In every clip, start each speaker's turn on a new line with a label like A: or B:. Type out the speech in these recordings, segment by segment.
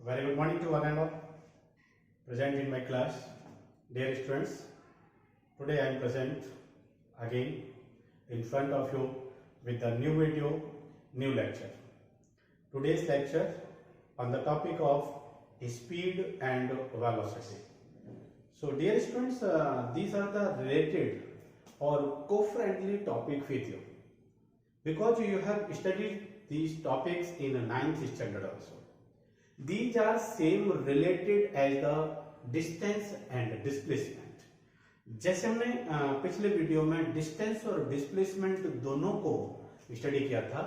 A: Very good morning to one and all present in my class. Dear students, today I am present again in front of you with a new video, new lecture. Today's lecture on the topic of speed and velocity. So dear students, these are the related or co-friendly topic with you because you have studied these topics in 9th standard also. These are same related as the distance and displacement. जैसे हमने पिछले video में distance और displacement दोनों को study किया था,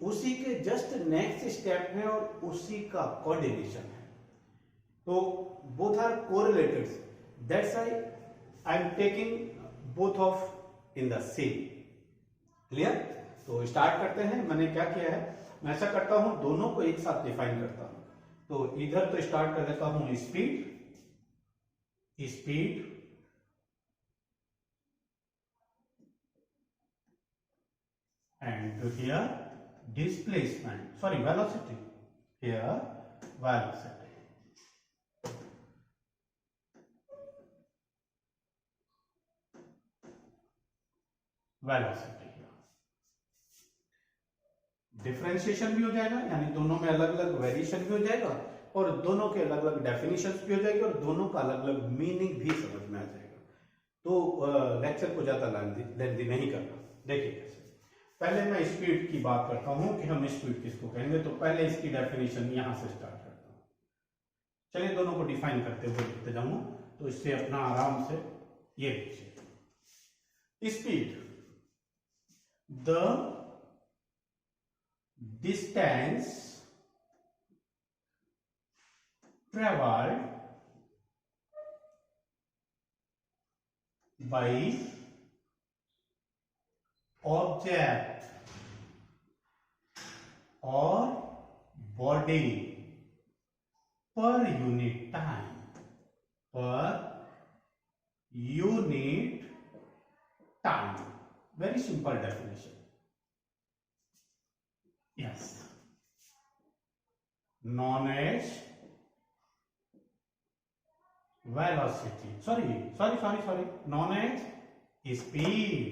A: उसी के जस्ट नेक्स्ट स्टेप है और उसी का कोऑर्डिनेशन है. तो both are correlated, that's why I am taking both of in the same. Clear? तो स्टार्ट करते हैं. मैंने क्या किया है, मैं ऐसा करता हूं, दोनों को एक साथ डिफाइन करता हूं. तो इधर तो स्टार्ट कर देता हूं speed and here displacement, sorry, velocity. Here velocity. Differentiation भी हो जाएगा, यानी दोनों में अलग अलग वेरिएशन भी हो जाएगा और दोनों के अलग अलग डेफिनेशंस भी हो जाएगी और दोनों का अलग अलग मीनिंग भी समझ में आ जाएगा. तो लेक्चर को ज्यादा लेंथी नहीं करना. देखिए कैसे. पहले मैं स्पीड की बात करता हूं कि हम स्पीड किसको कहेंगे. तो पहले इसकी डेफिनेशन यहां से स्टार्ट करता हूं. चलिए दोनों को डिफाइन करते हुए लिखते जाऊं, तो इससे अपना आराम से ये देखिए. Speed, the distance traveled by object or body per unit time. Very simple definition. Yes, known as velocity. Sorry, known as speed.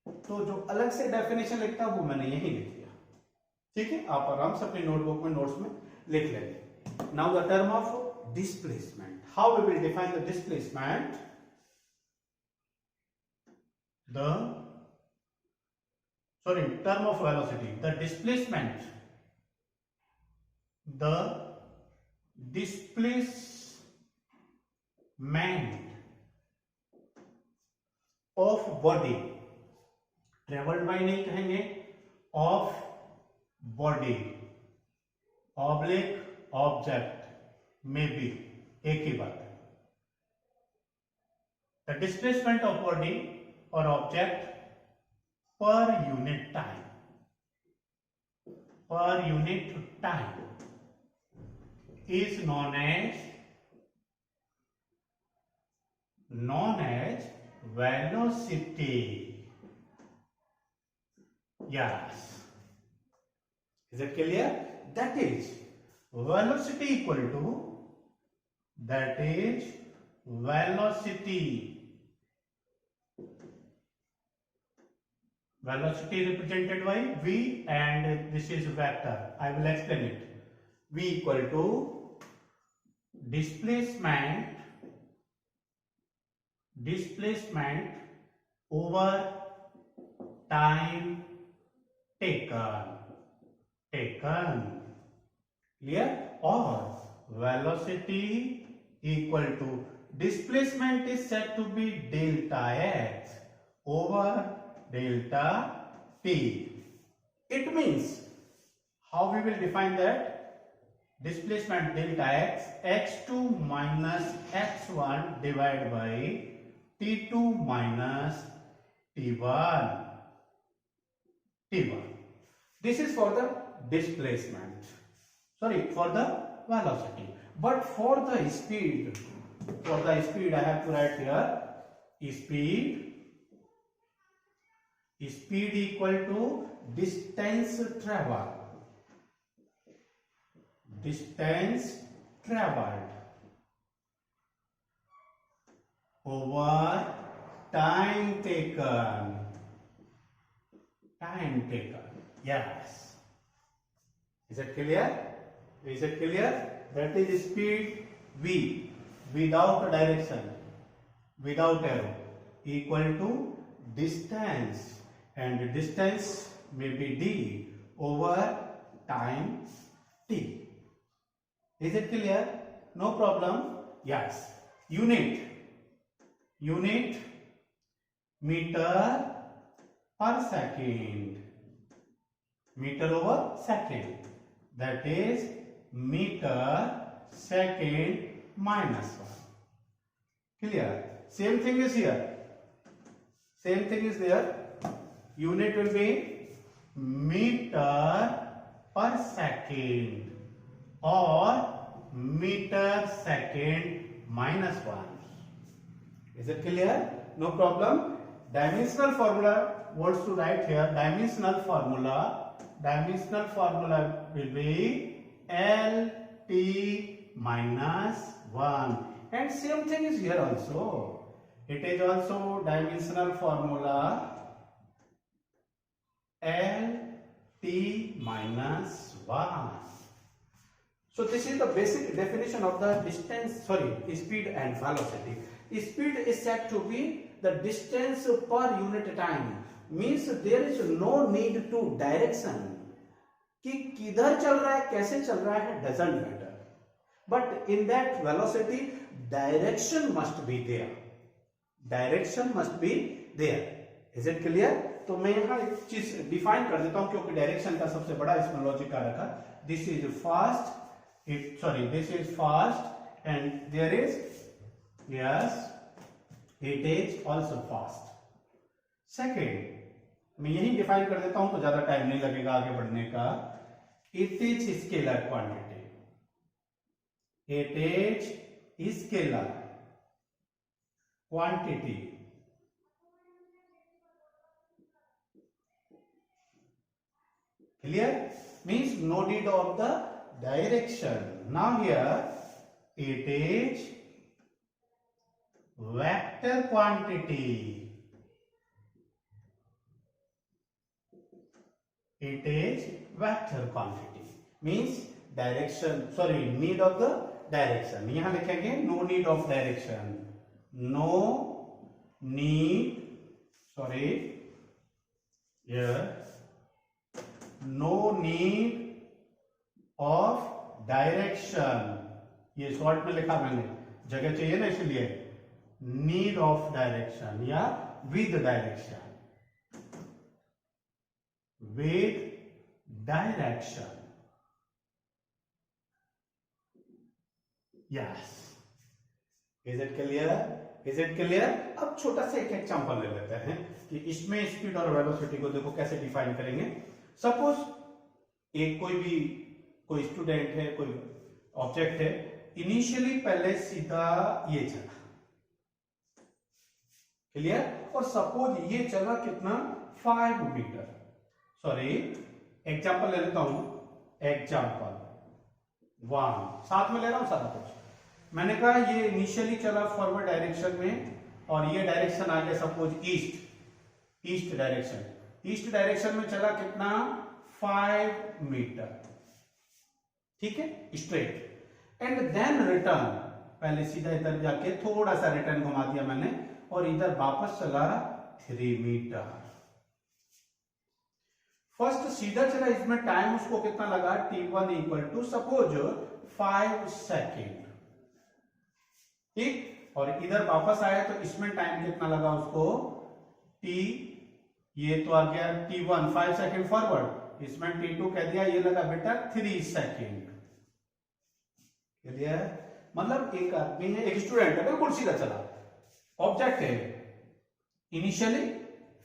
A: तो जो अलग से डेफिनेशन लिखता हूं वो मैंने यही लिख दिया. ठीक है, आप आराम से अपनी नोटबुक में नोट्स में लिख लेंगे. Now the term of displacement. How we will define the displacement? Term of velocity. The displacement of body, traveled by नहीं कहेंगे, of body oblique object में भी एक ही बात है. The displacement of body or object per unit time is known as velocity. Yes, is it clear? That is velocity equal to, that is velocity represented by v, and this is vector. I will explain it. V equal to displacement over time taken. Clear? Or velocity equal to, displacement is said to be delta x over delta t. It means, how we will define that? Displacement delta x, x2 minus x1 divided by t2 minus t1. This is for the displacement, sorry, for the velocity. But for the speed, I have to write here speed equal to distance travel. distance traveled over time taken. Yes. Is it clear? That is speed v without direction, without arrow, equal to distance, and distance may be d over time t. Is it clear? No problem. Yes. Unit meter per second. Meter over second. That is meter second minus 1. Clear? Same thing is here. Same thing is there. Unit will be meter per second or meter second minus 1. Is it clear? No problem. Dimensional formula wants to write here. Dimensional formula will be LT minus 1. And same thing is here also. It is also dimensional formula LT minus 1. So this is the basic definition of the speed and velocity. Speed is said to be the distance per unit time. Means there is no need to direction. कि किधर चल रहा है, कैसे चल रहा है, doesn't matter. But in that velocity, direction must be there. Is it clear? तो मैं यहाँ एक चीज डिफाइन कर देता हूँ क्योंकि डायरेक्शन का सबसे बड़ा इसमें लॉजिक आ रखा. This is fast. This is fast, and there is it is also fast. Second, मैं यही डिफाइन कर देता हूं तो ज्यादा टाइम नहीं लगेगा आगे बढ़ने का. It is scalar quantity. Clear? Means no need of the direction. Now here it is vector quantity. Means need of the direction. यहाँ लिखेंगे no need of direction. No need of direction. ये short में लिखा मैंने, जगह चाहिए ना इसलिए. नीड ऑफ डायरेक्शन या with direction. Yes. Is it clear? अब छोटा सा एक एग्जांपल ले लेते हैं कि इसमें स्पीड और वेलोसिटी को देखो कैसे डिफाइन करेंगे. सपोज एक कोई स्टूडेंट है, कोई ऑब्जेक्ट है, इनिशियली पहले सीधा ये चला. क्लियर? और सपोज ये चला कितना, 5 मीटर. एग्जांपल ले लेता हूं. एग्जांपल 1 साथ में ले रहा हूं सारा कुछ. मैंने कहा ये इनिशियली चला फॉरवर्ड डायरेक्शन में और ये डायरेक्शन आ गया सपोज ईस्ट डायरेक्शन में चला कितना, 5 मीटर. ठीक है, स्ट्रेट. एंड देन रिटर्न, पहले सीधा इधर जाके थोड़ा सा रिटर्न घुमा दिया मैंने और इधर वापस चला 3 मीटर. फर्स्ट सीधा चला, इसमें टाइम उसको कितना लगा, t1 equal to suppose 5 second. ठीक. और इधर वापस आया तो इसमें टाइम कितना लगा उसको, ये तो आ गया t1 5 सेकेंड फॉरवर्ड, इसमें t2 कह दिया, ये लगा बेटा 3 सेकेंड. मतलब एक आदमी है, एक स्टूडेंट है, बिल्कुल सीधा चला. ऑब्जेक्ट है इनिशियली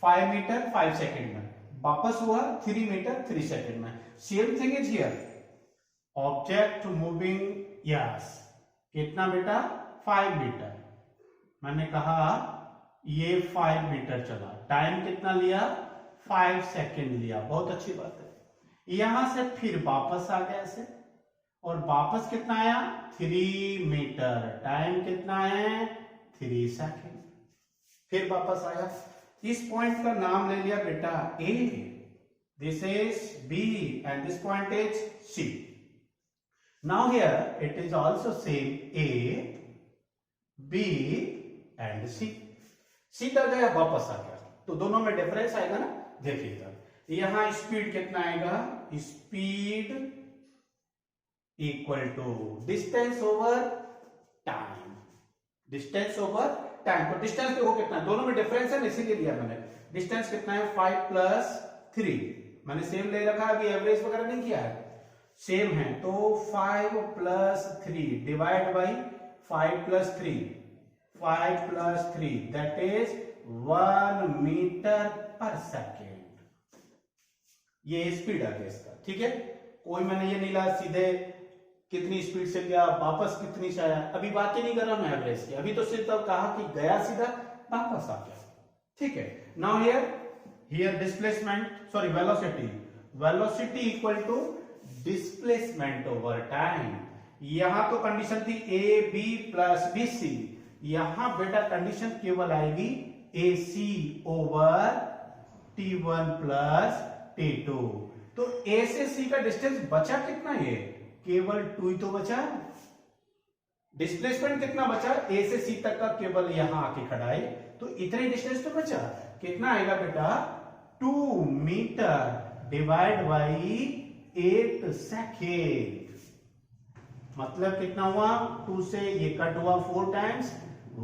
A: 5 मीटर 5 सेकेंड में, वापस हुआ 3 मीटर 3 सेकेंड में. Same thing is here. Object moving, yes, कितना बेटा, 5 मीटर. मैंने कहा ये 5 मीटर चला, टाइम कितना लिया, 5 सेकेंड लिया. बहुत अच्छी बात है. यहां से फिर वापस आ गया ऐसे और वापस कितना आया 3 मीटर। टाइम कितना है 3 सेकेंड। फिर वापस आया, इस पॉइंट का नाम ले लिया बेटा A, this is B and this point is C. Now here it is also same A B and C. सीधा गया वापस आ गया, तो दोनों में डिफरेंस आएगा ना। देखिएगा यहां स्पीड कितना आएगा, speed equal to distance over time, distance over time. तो डिस्टेंस देखो कितना है, दोनों में डिफरेंस है, इसीलिए दिया मैंने। डिस्टेंस कितना है 5 + 3, मैंने सेम ले रखा है, अभी एवरेज वगैरह नहीं किया है, सेम है। तो 5 + 3 divide by 5 + 3, 5 + 3 that is 1 metre per second. ये स्पीड आ गया इसका, ठीक है। कोई मैंने ये नहीं लाया सीधे कितनी स्पीड से गया वापस कितनी से आया, अभी बात ही नहीं कर रहा मैं एवरेज की, अभी तो सिर्फ कहा कि गया सीधा वापस आ गया, ठीक है। Now here displacement, sorry velocity equal to displacement over time. यहां तो कंडीशन थी A B plus B C, यहां बेटा कंडीशन केवल आएगी ए सी ओवर T1 प्लस T2। तो ए से सी का डिस्टेंस बचा कितना, ये केवल 2 ही तो बचा। डिस्प्लेसमेंट कितना बचा, ए से सी तक का केवल यहां आके खड़ा है, तो इतने डिस्टेंस तो बचा। कितना आएगा बेटा 2 मीटर डिवाइड बाई 8 सेकेंड, मतलब कितना हुआ 2 से ये कट हुआ 4 टाइम्स,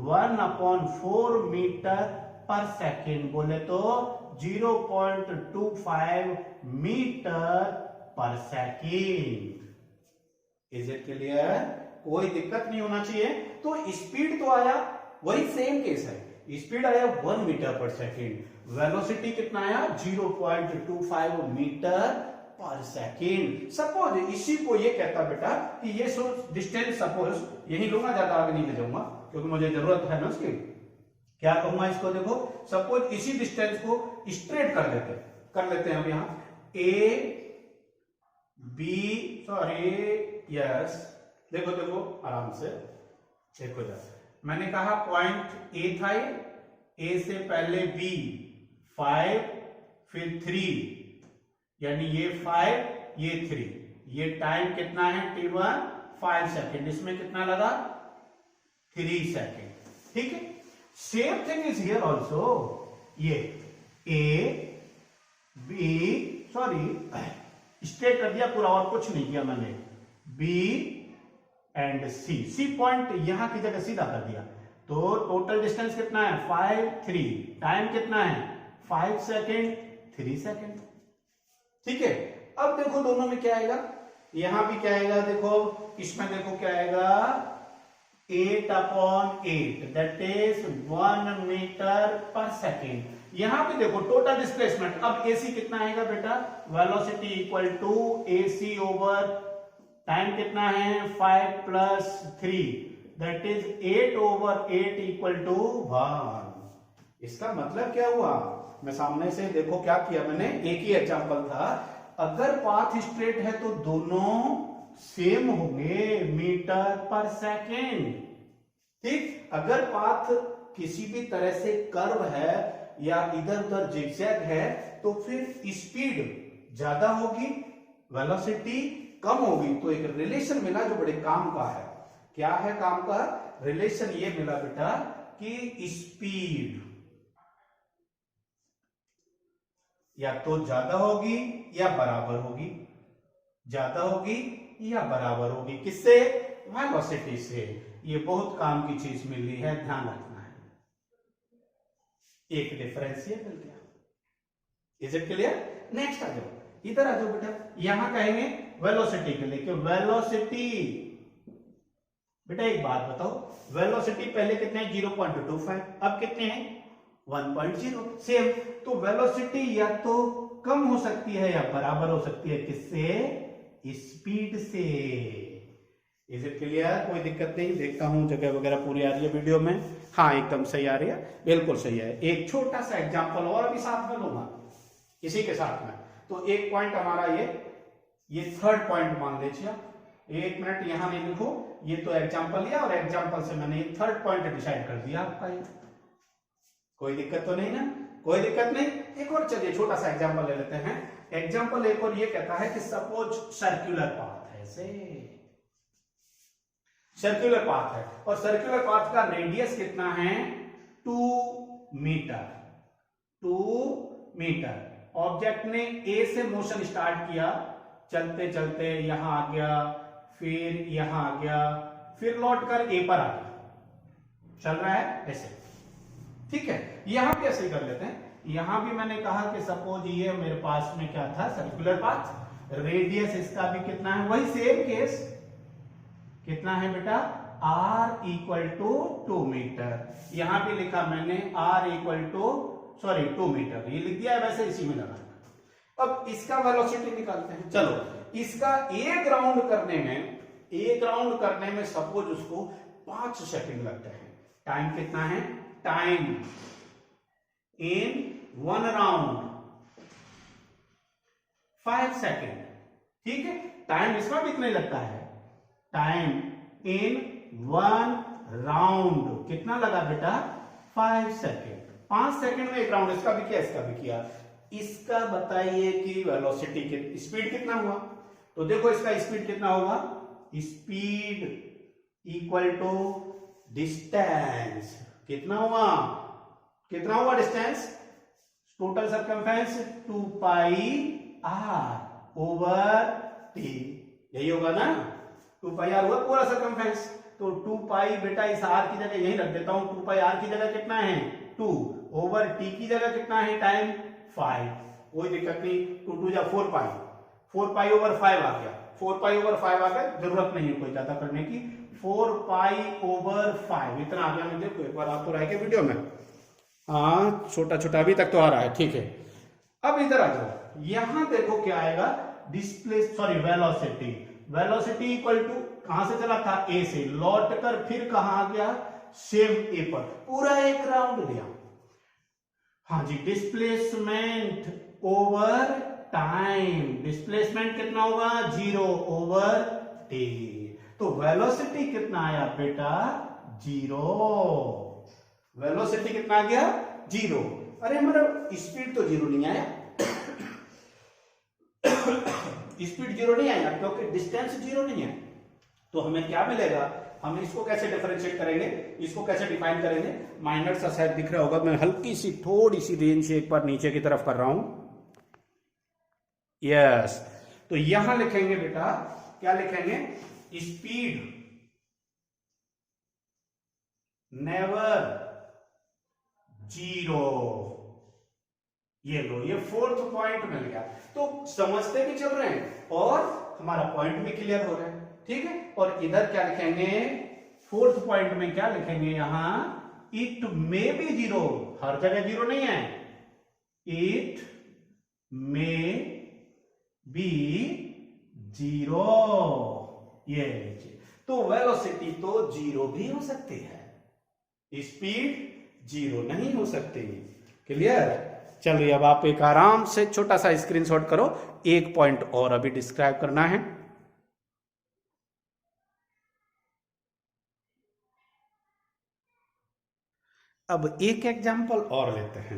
A: 1/4 मीटर पर सेकेंड, बोले तो 0.25 metre per second. Is it clear, कोई दिक्कत नहीं होना चाहिए। तो स्पीड तो आया, वही सेम केस है, स्पीड आया 1 मीटर पर सेकेंड, वेलोसिटी कितना आया 0.25 मीटर पर सेकेंड। सपोज इसी को ये कहता बेटा कि ये डिस्टेंस सपोज यही लूंगा, ज्यादा आगे नहीं ले जाऊंगा क्योंकि मुझे जरूरत है ना उसकी। क्या कहूंगा इसको, देखो सपोज इसी डिस्टेंस को स्ट्रेट कर लेते हैं अब यहां ए बी, सॉरी यस, देखो आराम से देखो जरा, मैंने कहा पॉइंट ए था, ए से पहले बी 5 फिर 3, यानी ये 5 ये 3, ये टाइम कितना है T1 5 सेकेंड, इसमें कितना लगा 3 सेकेंड, ठीक है। Same thing is here also, ये ए बी, सॉरी स्ट्रेट कर दिया पूरा और कुछ नहीं किया मैंने, B and C, C point यहां की जगह सीधा कर दिया। तो टोटल डिस्टेंस कितना है 5 3, टाइम कितना है 5 सेकेंड 3 सेकेंड, ठीक है। अब देखो दोनों में क्या आएगा, यहां भी क्या आएगा, देखो इसमें देखो क्या आएगा 8/8 that is 1 metre per second. यहां भी देखो टोटल डिस्प्लेसमेंट, अब एसी कितना आएगा बेटा, velocity equal to AC over time कितना है 5 + 3 दैट इज 8/8 इक्वल टू 1। इसका मतलब क्या हुआ, मैं सामने से देखो क्या किया मैंने, एक ही एग्जांपल था, अगर पाथ स्ट्रेट है तो दोनों सेम होंगे मीटर पर सेकेंड, ठीक। अगर पाथ किसी भी तरह से कर्व है या इधर उधर जिगजैग है तो फिर स्पीड ज्यादा होगी, वेलोसिटी कम होगी। तो एक रिलेशन मिला जो बड़े काम का है, क्या है काम का रिलेशन, ये मिला बेटा कि स्पीड या तो ज्यादा होगी या बराबर होगी, ज्यादा होगी या बराबर होगी, किससे, वेलोसिटी से। ये बहुत काम की चीज मिल रही है, ध्यान रखना है। एक डिफरेंस ये मिल गया, इज इट क्लियर। नेक्स्ट आ जाओ, इधर आ जाओ बेटा, यहां कहेंगे वेलोसिटी के लिए कि वेलोसिटी, बेटा एक बात बताओ, वेलोसिटी पहले कितने हैं 0.25, अब कितने हैं 1.0, सेम। तो वेलोसिटी या तो कम हो सकती है या बराबर हो सकती है, किससे, स्पीड से। इज इट क्लियर, कोई दिक्कत नहीं। देखता हूं जगह वगैरह पूरी आ रही है वीडियो में, हाँ एकदम सही आ रही है, बिल्कुल सही है। एक छोटा सा एग्जांपल और अभी साथ में लूंगा इसी के साथ में। तो एक पॉइंट हमारा ये थर्ड पॉइंट मान लीजिए,
B: एक मिनट यहां नहीं लिखो, ये तो एग्जाम्पल लिया और एग्जाम्पल से मैंने ये थर्ड पॉइंट डिसाइड कर दिया आपका। ये कोई दिक्कत तो नहीं ना? कोई दिक्कत नहीं। एक और चलिए छोटा सा एग्जाम्पल ले लेते हैं। एग्जाम्पल एक और ये कहता है कि सपोज सर्कुलर पाथ है, ऐसे सर्कुलर पाथ है और सर्कुलर पाथ का रेडियस कितना है? 2 मीटर। 2 मीटर। ऑब्जेक्ट ने ए से मोशन स्टार्ट किया, चलते चलते यहां आ गया, फिर यहां आ गया, फिर लौट कर ए पर आ गया, चल रहा है ऐसे, ठीक है। यहां भी ऐसे ही कर लेते हैं। यहां भी मैंने कहा कि सपोज ये मेरे पास में क्या था? Circular path. रेडियस इसका भी कितना है? वही सेम केस, कितना है बेटा? r equal to 2 metre. यहां भी लिखा मैंने r इक्वल टू 2 मीटर, ये लिख दिया है, वैसे इसी में लगा। अब इसका वेलोसिटी निकालते हैं। चलो, इसका ए ग्राउंड करने में सपोज उसको 5 सेकंड लगते हैं। टाइम कितना है? टाइम इन 1 राउंड 5 सेकंड, ठीक है। टाइम इसका भी इतना ही लगता है। टाइम इन 1 राउंड कितना लगा बेटा? 5 सेकंड। 5 सेकंड में एक राउंड, इसका भी किया, इसका भी किया। इसका बताइए कि वेलोसिटी स्पीड कितना हुआ? तो देखो इसका स्पीड कितना होगा? Speed equal to distance. कितना हुआ? कितना हुआ distance? Total circumference 2 pi r over t, यही होगा ना? 2 पाई r हुआ पूरा सरकमफेरेंस। तो 2 पाई बेटा इस r की जगह यही रख देता हूं। 2 पाई r की जगह कितना है? 2 ओवर t की जगह कितना है? टाइम 5। कोई दिक्कत नहीं, 2 2 जा 4 पाई, 4 पाई ओवर 5 आ गया। 4 पाई ओवर 5 आ गया, जरूरत नहीं है कोई ज्यादा करने की। 4 पाई ओवर 5 इतना आ गया। मैं देखो एक बार आप तो रह के वीडियो में, हाँ छोटा छोटा अभी तक तो आ रहा है, ठीक है। अब इधर आ जाओ, यहां देखो क्या आएगा? वेलोसिटी। वेलोसिटी इक्वल टू कहां से चला था? ए से, लौट कर फिर कहां आ गया? सेम ए पर, पूरा एक राउंड लिया। हाँ जी, डिस्प्लेसमेंट ओवर टाइम। डिस्प्लेसमेंट कितना होगा? 0 ओवर टी। तो वेलोसिटी कितना आया बेटा? 0। वेलोसिटी कितना आ गया? 0। अरे हमारा स्पीड तो 0 नहीं आया। स्पीड 0 नहीं आया क्योंकि डिस्टेंस 0 नहीं है। तो हमें क्या मिलेगा? हम इसको कैसे डिफरेंशिएट करेंगे? इसको कैसे डिफाइन करेंगे? माइनर सा शायद दिख रहा होगा, मैं हल्की सी थोड़ी सी रेंज से एक बार नीचे की तरफ कर रहा हूं। यस, तो यहां लिखेंगे बेटा, क्या लिखेंगे? Speed never 0। ये लो, ये 4th पॉइंट मिल गया। तो समझते भी चल रहे हैं और हमारा पॉइंट भी क्लियर हो रहा है, ठीक है। और इधर क्या लिखेंगे? 4th पॉइंट में क्या लिखेंगे? यहां इट मे बी 0, हर जगह 0 नहीं है। इट मे बी 0, ये लीजिए। तो वेलोसिटी तो 0 भी हो सकती है, स्पीड 0 नहीं हो सकती। क्लियर? चलिए अब आप एक आराम से छोटा सा स्क्रीनशॉट करो। एक पॉइंट और अभी डिस्क्राइब करना है। अब एक एग्जांपल और लेते हैं।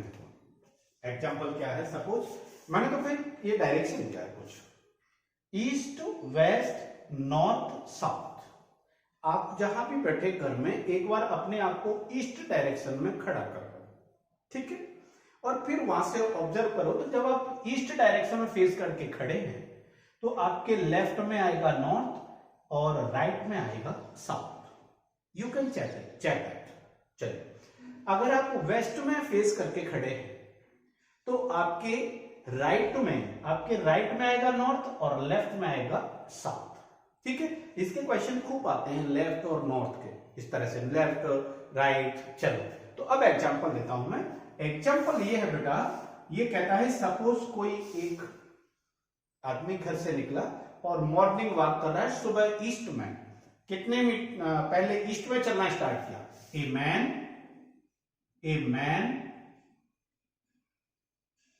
B: एग्जांपल क्या है? सपोज मैंने तो फिर ये डायरेक्शन क्या है? कुछ ईस्ट वेस्ट नॉर्थ साउथ। आप जहां भी बैठे घर में एक बार अपने आप को ईस्ट डायरेक्शन में खड़ा कर लो, ठीक है। और फिर वहां से ऑब्जर्व करो, तो जब आप ईस्ट डायरेक्शन में फेस करके खड़े हैं तो आपके लेफ्ट में आएगा नॉर्थ और राइट में आएगा south. You can check that. चलिए, अगर आप वेस्ट में फेस करके खड़े हैं तो आपके राइट में आएगा नॉर्थ और लेफ्ट में आएगा साउथ, ठीक है। इसके क्वेश्चन खूब आते हैं लेफ्ट और नॉर्थ के, इस तरह से लेफ्ट राइट। चलो, तो अब एग्जांपल देता हूं मैं। एग्जांपल ये है बेटा, ये कहता है सपोज कोई एक आदमी घर से निकला और मॉर्निंग वॉक कर रहा है सुबह ईस्ट में। कितने पहले ईस्ट में चलना स्टार्ट किया। A man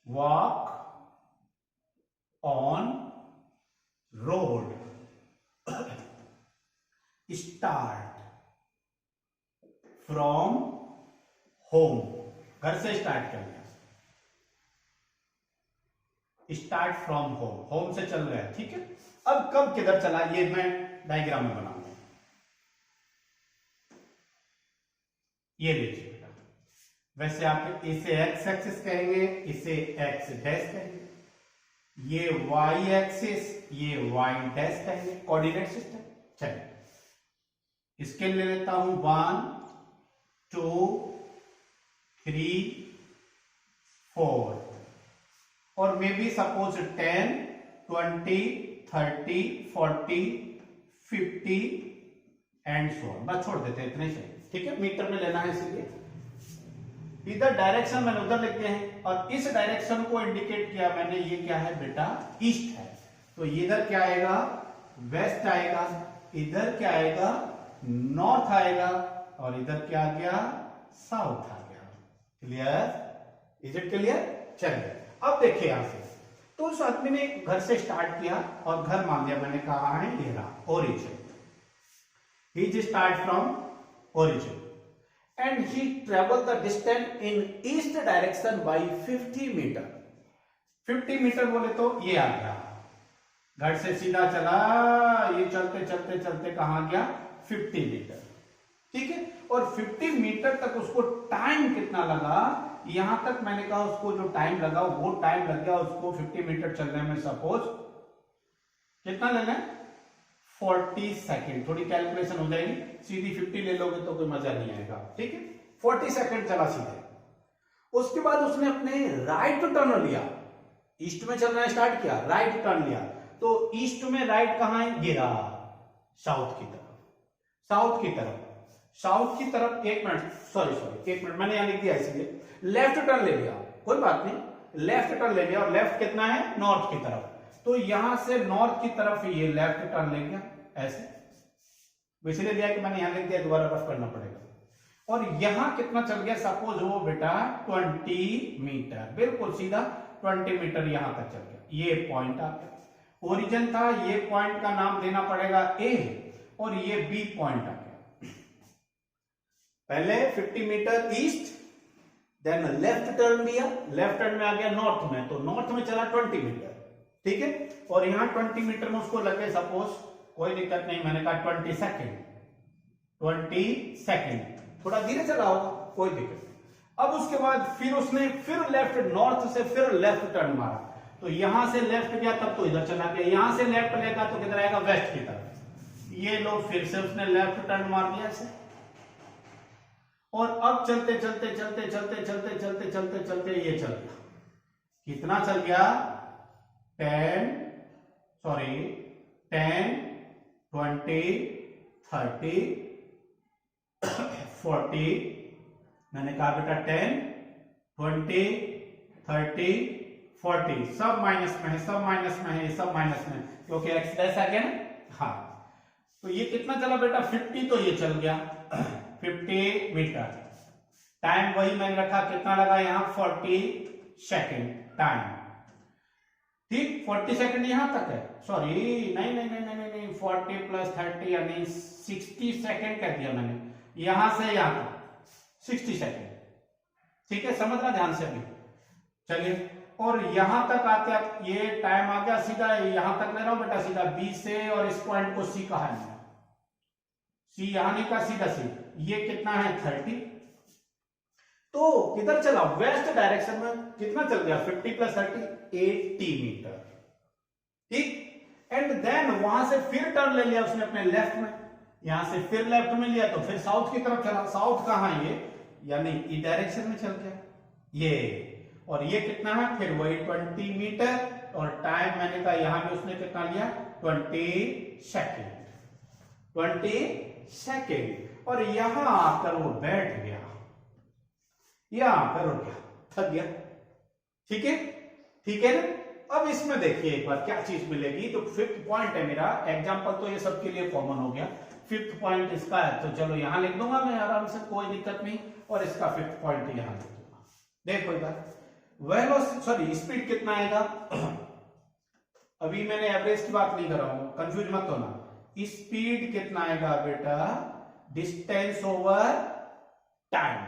B: walk on road. Start from home, घर से स्टार्ट कर लिया, स्टार्ट फ्रॉम होम, होम से चल रहा है, ठीक है। अब कब किधर चला ये मैं डायग्राम में बनाऊंगा। ये देखिए बेटा, वैसे आप इसे एक्स एक्सिस कहेंगे, इसे एक्स डैश कहेंगे, ये वाई एक्सिस, ये वाई डैश कहेंगे, कोऑर्डिनेट सिस्टम। चलिए इसके ले लेता हूं 1 2 3 4, और may be suppose 10 20 30 40 50 and so on. बस छोड़ देते हैं इतने से, ठीक है, मीटर में लेना है इसलिए। इधर डायरेक्शन मैंने उधर लिख दिए हैं, और इस डायरेक्शन को इंडिकेट किया मैंने, ये क्या है बेटा, ईस्ट है। तो इधर क्या आएगा, वेस्ट आएगा, इधर क्या आएगा, नॉर्थ आएगा, और इधर क्या आ गया, साउथ आ गया। Clear, is it clear. चलिए अब देखिए यहां से, तो उस आदमी ने घर से स्टार्ट किया और घर मान लिया मैंने, कहा है ये रहा origin. He start from origin and he traveled the distance in east direction by 50 meter। 50 metre बोले तो ये आ गया, घर से सीधा चला, ये चलते चलते चलते कहां गया, 50 मीटर, ठीक है। और 50 मीटर तक उसको टाइम कितना लगा, यहां तक मैंने कहा उसको जो टाइम लगा वो टाइम लग गया उसको 50 मीटर चलने में, सपोज कितना लेना है, 40 सेकेंड। थोड़ी कैलकुलेशन हो जाएगी, सीधी 50 ले लोगे तो कोई मजा नहीं आएगा, ठीक है। 40 सेकेंड चला सीधे, उसके बाद उसने अपने राइट टर्न लिया, ईस्ट में चलना स्टार्ट किया, राइट टर्न लिया, तो ईस्ट में राइट कहां है, गिरा साउथ की तरफ, साउथ की तरफ, साउथ की तरफ। एक मिनट, सॉरी एक मिनट, मैंने यहां लिख दिया इसलिए, लेफ्ट टर्न ले लिया, कोई बात नहीं, लेफ्ट टर्न ले लिया, और लेफ्ट कितना है, नॉर्थ की तरफ। तो यहां से नॉर्थ की तरफ ये लेफ्ट टर्न ले गया, ऐसे इसलिए दिया कि मैंने यहां लिख दिया, दोबारा रफ करना पड़ेगा। और यहां कितना चल गया, सपोज वो बेटा 20 मीटर, बिल्कुल सीधा 20 मीटर यहां तक चल गया, ये पॉइंट आ गया, ओरिजिन था, ये पॉइंट का नाम देना पड़ेगा ए, और ये बी पॉइंट आ गया। पहले 50 metre east, then left turn लिया, लेफ्ट टर्न में आ गया नॉर्थ में, तो नॉर्थ में चला 20 मीटर, ठीक है। और यहां 20 मीटर में उसको लगे, सपोज कोई दिक्कत नहीं, मैंने कहा 20 सेकेंड, 20 सेकेंड, थोड़ा धीरे चला होगा, कोई दिक्कत नहीं। अब उसके बाद फिर उसने फिर लेफ्ट, नॉर्थ से फिर लेफ्ट टर्न मारा, तो यहां से लेफ्ट गया तब तो इधर चला गया, यहां से लेफ्ट लेगा तो किधर आएगा, वेस्ट की तरफ। ये लो फिर से उसने लेफ्ट टर्न मार दिया ऐसे, और अब चलते चलते चलते चलते चलते चलते चलते चलते ये चल गया, कितना चल गया, 10 20 30 40, मैंने कहा बेटा 10 20 30 40, सब माइनस में है, सब माइनस में है, सब माइनस में, क्योंकि एक्स डैश आ गया ना। हाँ, तो ये कितना चला बेटा, 50, तो ये चल गया 50 मीटर। टाइम वही मैंने रखा, कितना लगा यहाँ, 40 सेकेंड टाइम, ठीक। 40 सेकंड यहां तक है, सॉरी नहीं नहीं नहीं नहीं नहीं, 40 प्लस 30 यानी 60 सेकंड कह दिया मैंने, यहां से यहां तक 60 सेकंड, ठीक है, समझना ध्यान से अभी। चलिए, और यहां तक आते आते ये टाइम आ गया, सीधा यहां तक ले रहा हूं बेटा, सीधा बी से, और इस पॉइंट को सी कहा है, सी यहां नहीं कहा, सीधा सी, ये कितना है 30, तो किधर चला, वेस्ट डायरेक्शन में, कितना चल गया, 50 प्लस 30 80 मीटर, ठीक। एंड देन वहां से फिर टर्न ले लिया उसने अपने लेफ्ट में, यहां से फिर लेफ्ट में लिया, तो फिर साउथ की तरफ चला, साउथ कहां ये, यानी ई डायरेक्शन में चल गया ये, और ये कितना है, फिर वही 20 मीटर, और टाइम मैंने कहा यहां भी उसने कितना लिया, 20 सेकेंड, 20 सेकेंड, और यहां आकर वो बैठ गया, यहां आकर रुक गया, थक गया, ठीक है, ठीक है ना। अब इसमें देखिए एक बार क्या चीज मिलेगी, तो 5th पॉइंट है मेरा एग्जांपल, तो ये सबके लिए कॉमन हो गया, 5th पॉइंट इसका है, तो चलो यहां लिख दूंगा मैं आराम से, कोई दिक्कत नहीं, और इसका 5th पॉइंट यहां लिख दूंगा। देखो इधर वेलोसिटी, सॉरी स्पीड कितना आएगा, अभी मैंने एवरेज की बात नहीं कर रहा हूं, कंफ्यूज मत होना, स्पीड कितना आएगा बेटा, distance over time,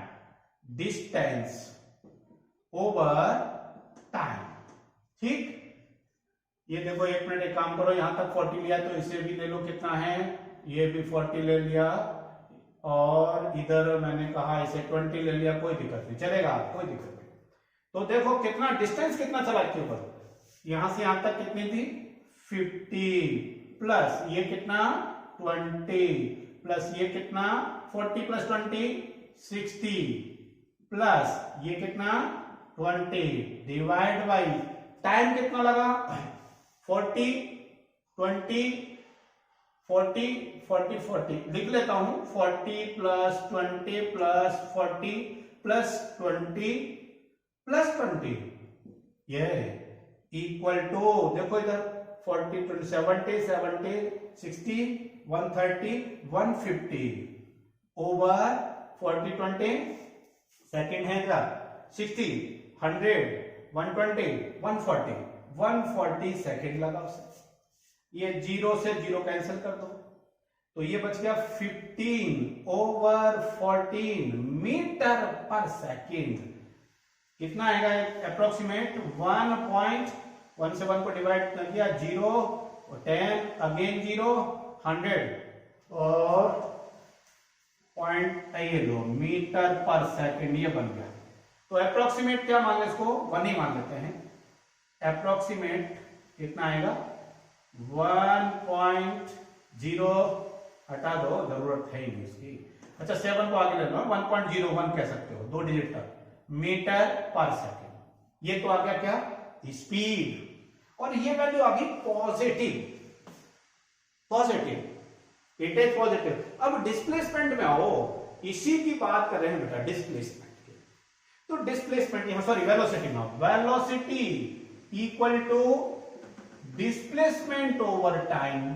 B: distance over time. ठीक, ये देखो 1 मिनट एक काम करो, यहां तक 40 लिया तो इसे भी ले लो, कितना है, ये भी 40 ले लिया, और इधर मैंने कहा इसे 20 ले लिया, कोई दिक्कत नहीं, चलेगा, कोई दिक्कत नहीं। तो देखो कितना डिस्टेंस कितना चला इसके ऊपर, यहां से यहां तक कितनी थी 50 प्लस ये कितना 20 प्लस ये कितना 40 प्लस 20 60 प्लस ये कितना 20 डिवाइड बाई टाइम कितना लगा 40 20 40 40 40 लिख लेता हूं 40 प्लस 20 प्लस 40 प्लस 20 प्लस 20 ये इक्वल टू देखो इधर 40 20 70 70 60 130 150 ओवर 40 20 सेकेंड है इधर 60 100 120 140 140 सेकेंड लगा उसे, ये 0 से 0 कैंसिल कर दो तो ये बच गया 15 ओवर 14 मीटर पर सेकेंड। कितना आएगा अप्रोक्सीमेट 1.1 से 1 को डिवाइड कर दिया 0 10 अगेन 0 100 और पॉइंट ये लो मीटर पर सेकेंड ये बन गया। तो अप्रोक्सीमेट क्या मान लें इसको 1 ही मान लेते हैं, अप्रोक्सीमेट कितना आएगा 1.0 हटा दो जरूरत है ही नहीं इसकी, अच्छा 7 को आगे ले लो 1.01 कह सकते हो 2 डिजिट तक मीटर पर सेकेंड। ये तो आ गया क्या स्पीड और ये वैल्यू आ गई positive, positive it is positive. अब डिस्प्लेसमेंट में आओ, इसी की बात कर रहे हैं बेटा डिस्प्लेसमेंट की। तो डिस्प्लेसमेंट यहां सॉरी वेलोसिटी में आओ, velocity equal to displacement over time.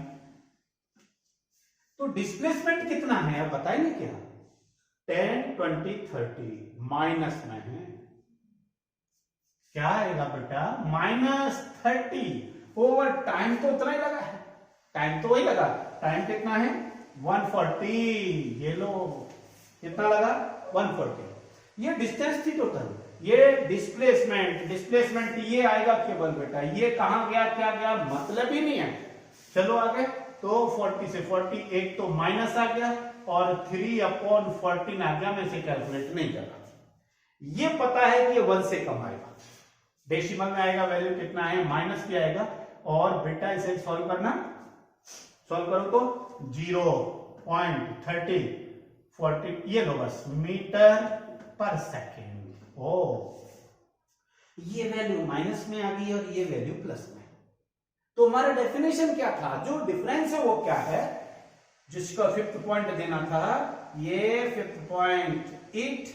B: तो डिस्प्लेसमेंट कितना है आप बताएंगे क्या 10 20 30 माइनस में है, क्या आएगा बेटा -30 ओवर टाइम तो उतना ही लगा है, टाइम तो वही लगा, टाइम कितना है 140, ये लो कितना लगा 140। ये डिस्टेंस थी टोटल, ये डिस्प्लेसमेंट, डिस्प्लेसमेंट ये आएगा केवल बेटा, ये कहां गया क्या गया मतलब ही नहीं है। चलो आगे, तो 40 से 40 एक तो माइनस आ गया और 3/14 आ गया, मैं इसे कैलकुलेट नहीं कर रहा, ये पता है कि 1 से कम आएगा, डेसिमल में आएगा वैल्यू कितना है माइनस भी आएगा, और बेटा इसे सॉल्व करना, सॉल्व करो तो 0.30 40 ये लो बस मीटर पर सेकेंड। ओ ये वैल्यू माइनस में आ गई और ये वैल्यू प्लस में, तो हमारा डेफिनेशन क्या था, जो डिफरेंस है वो क्या है, जिसका 5th पॉइंट देना था, ये 5th point, it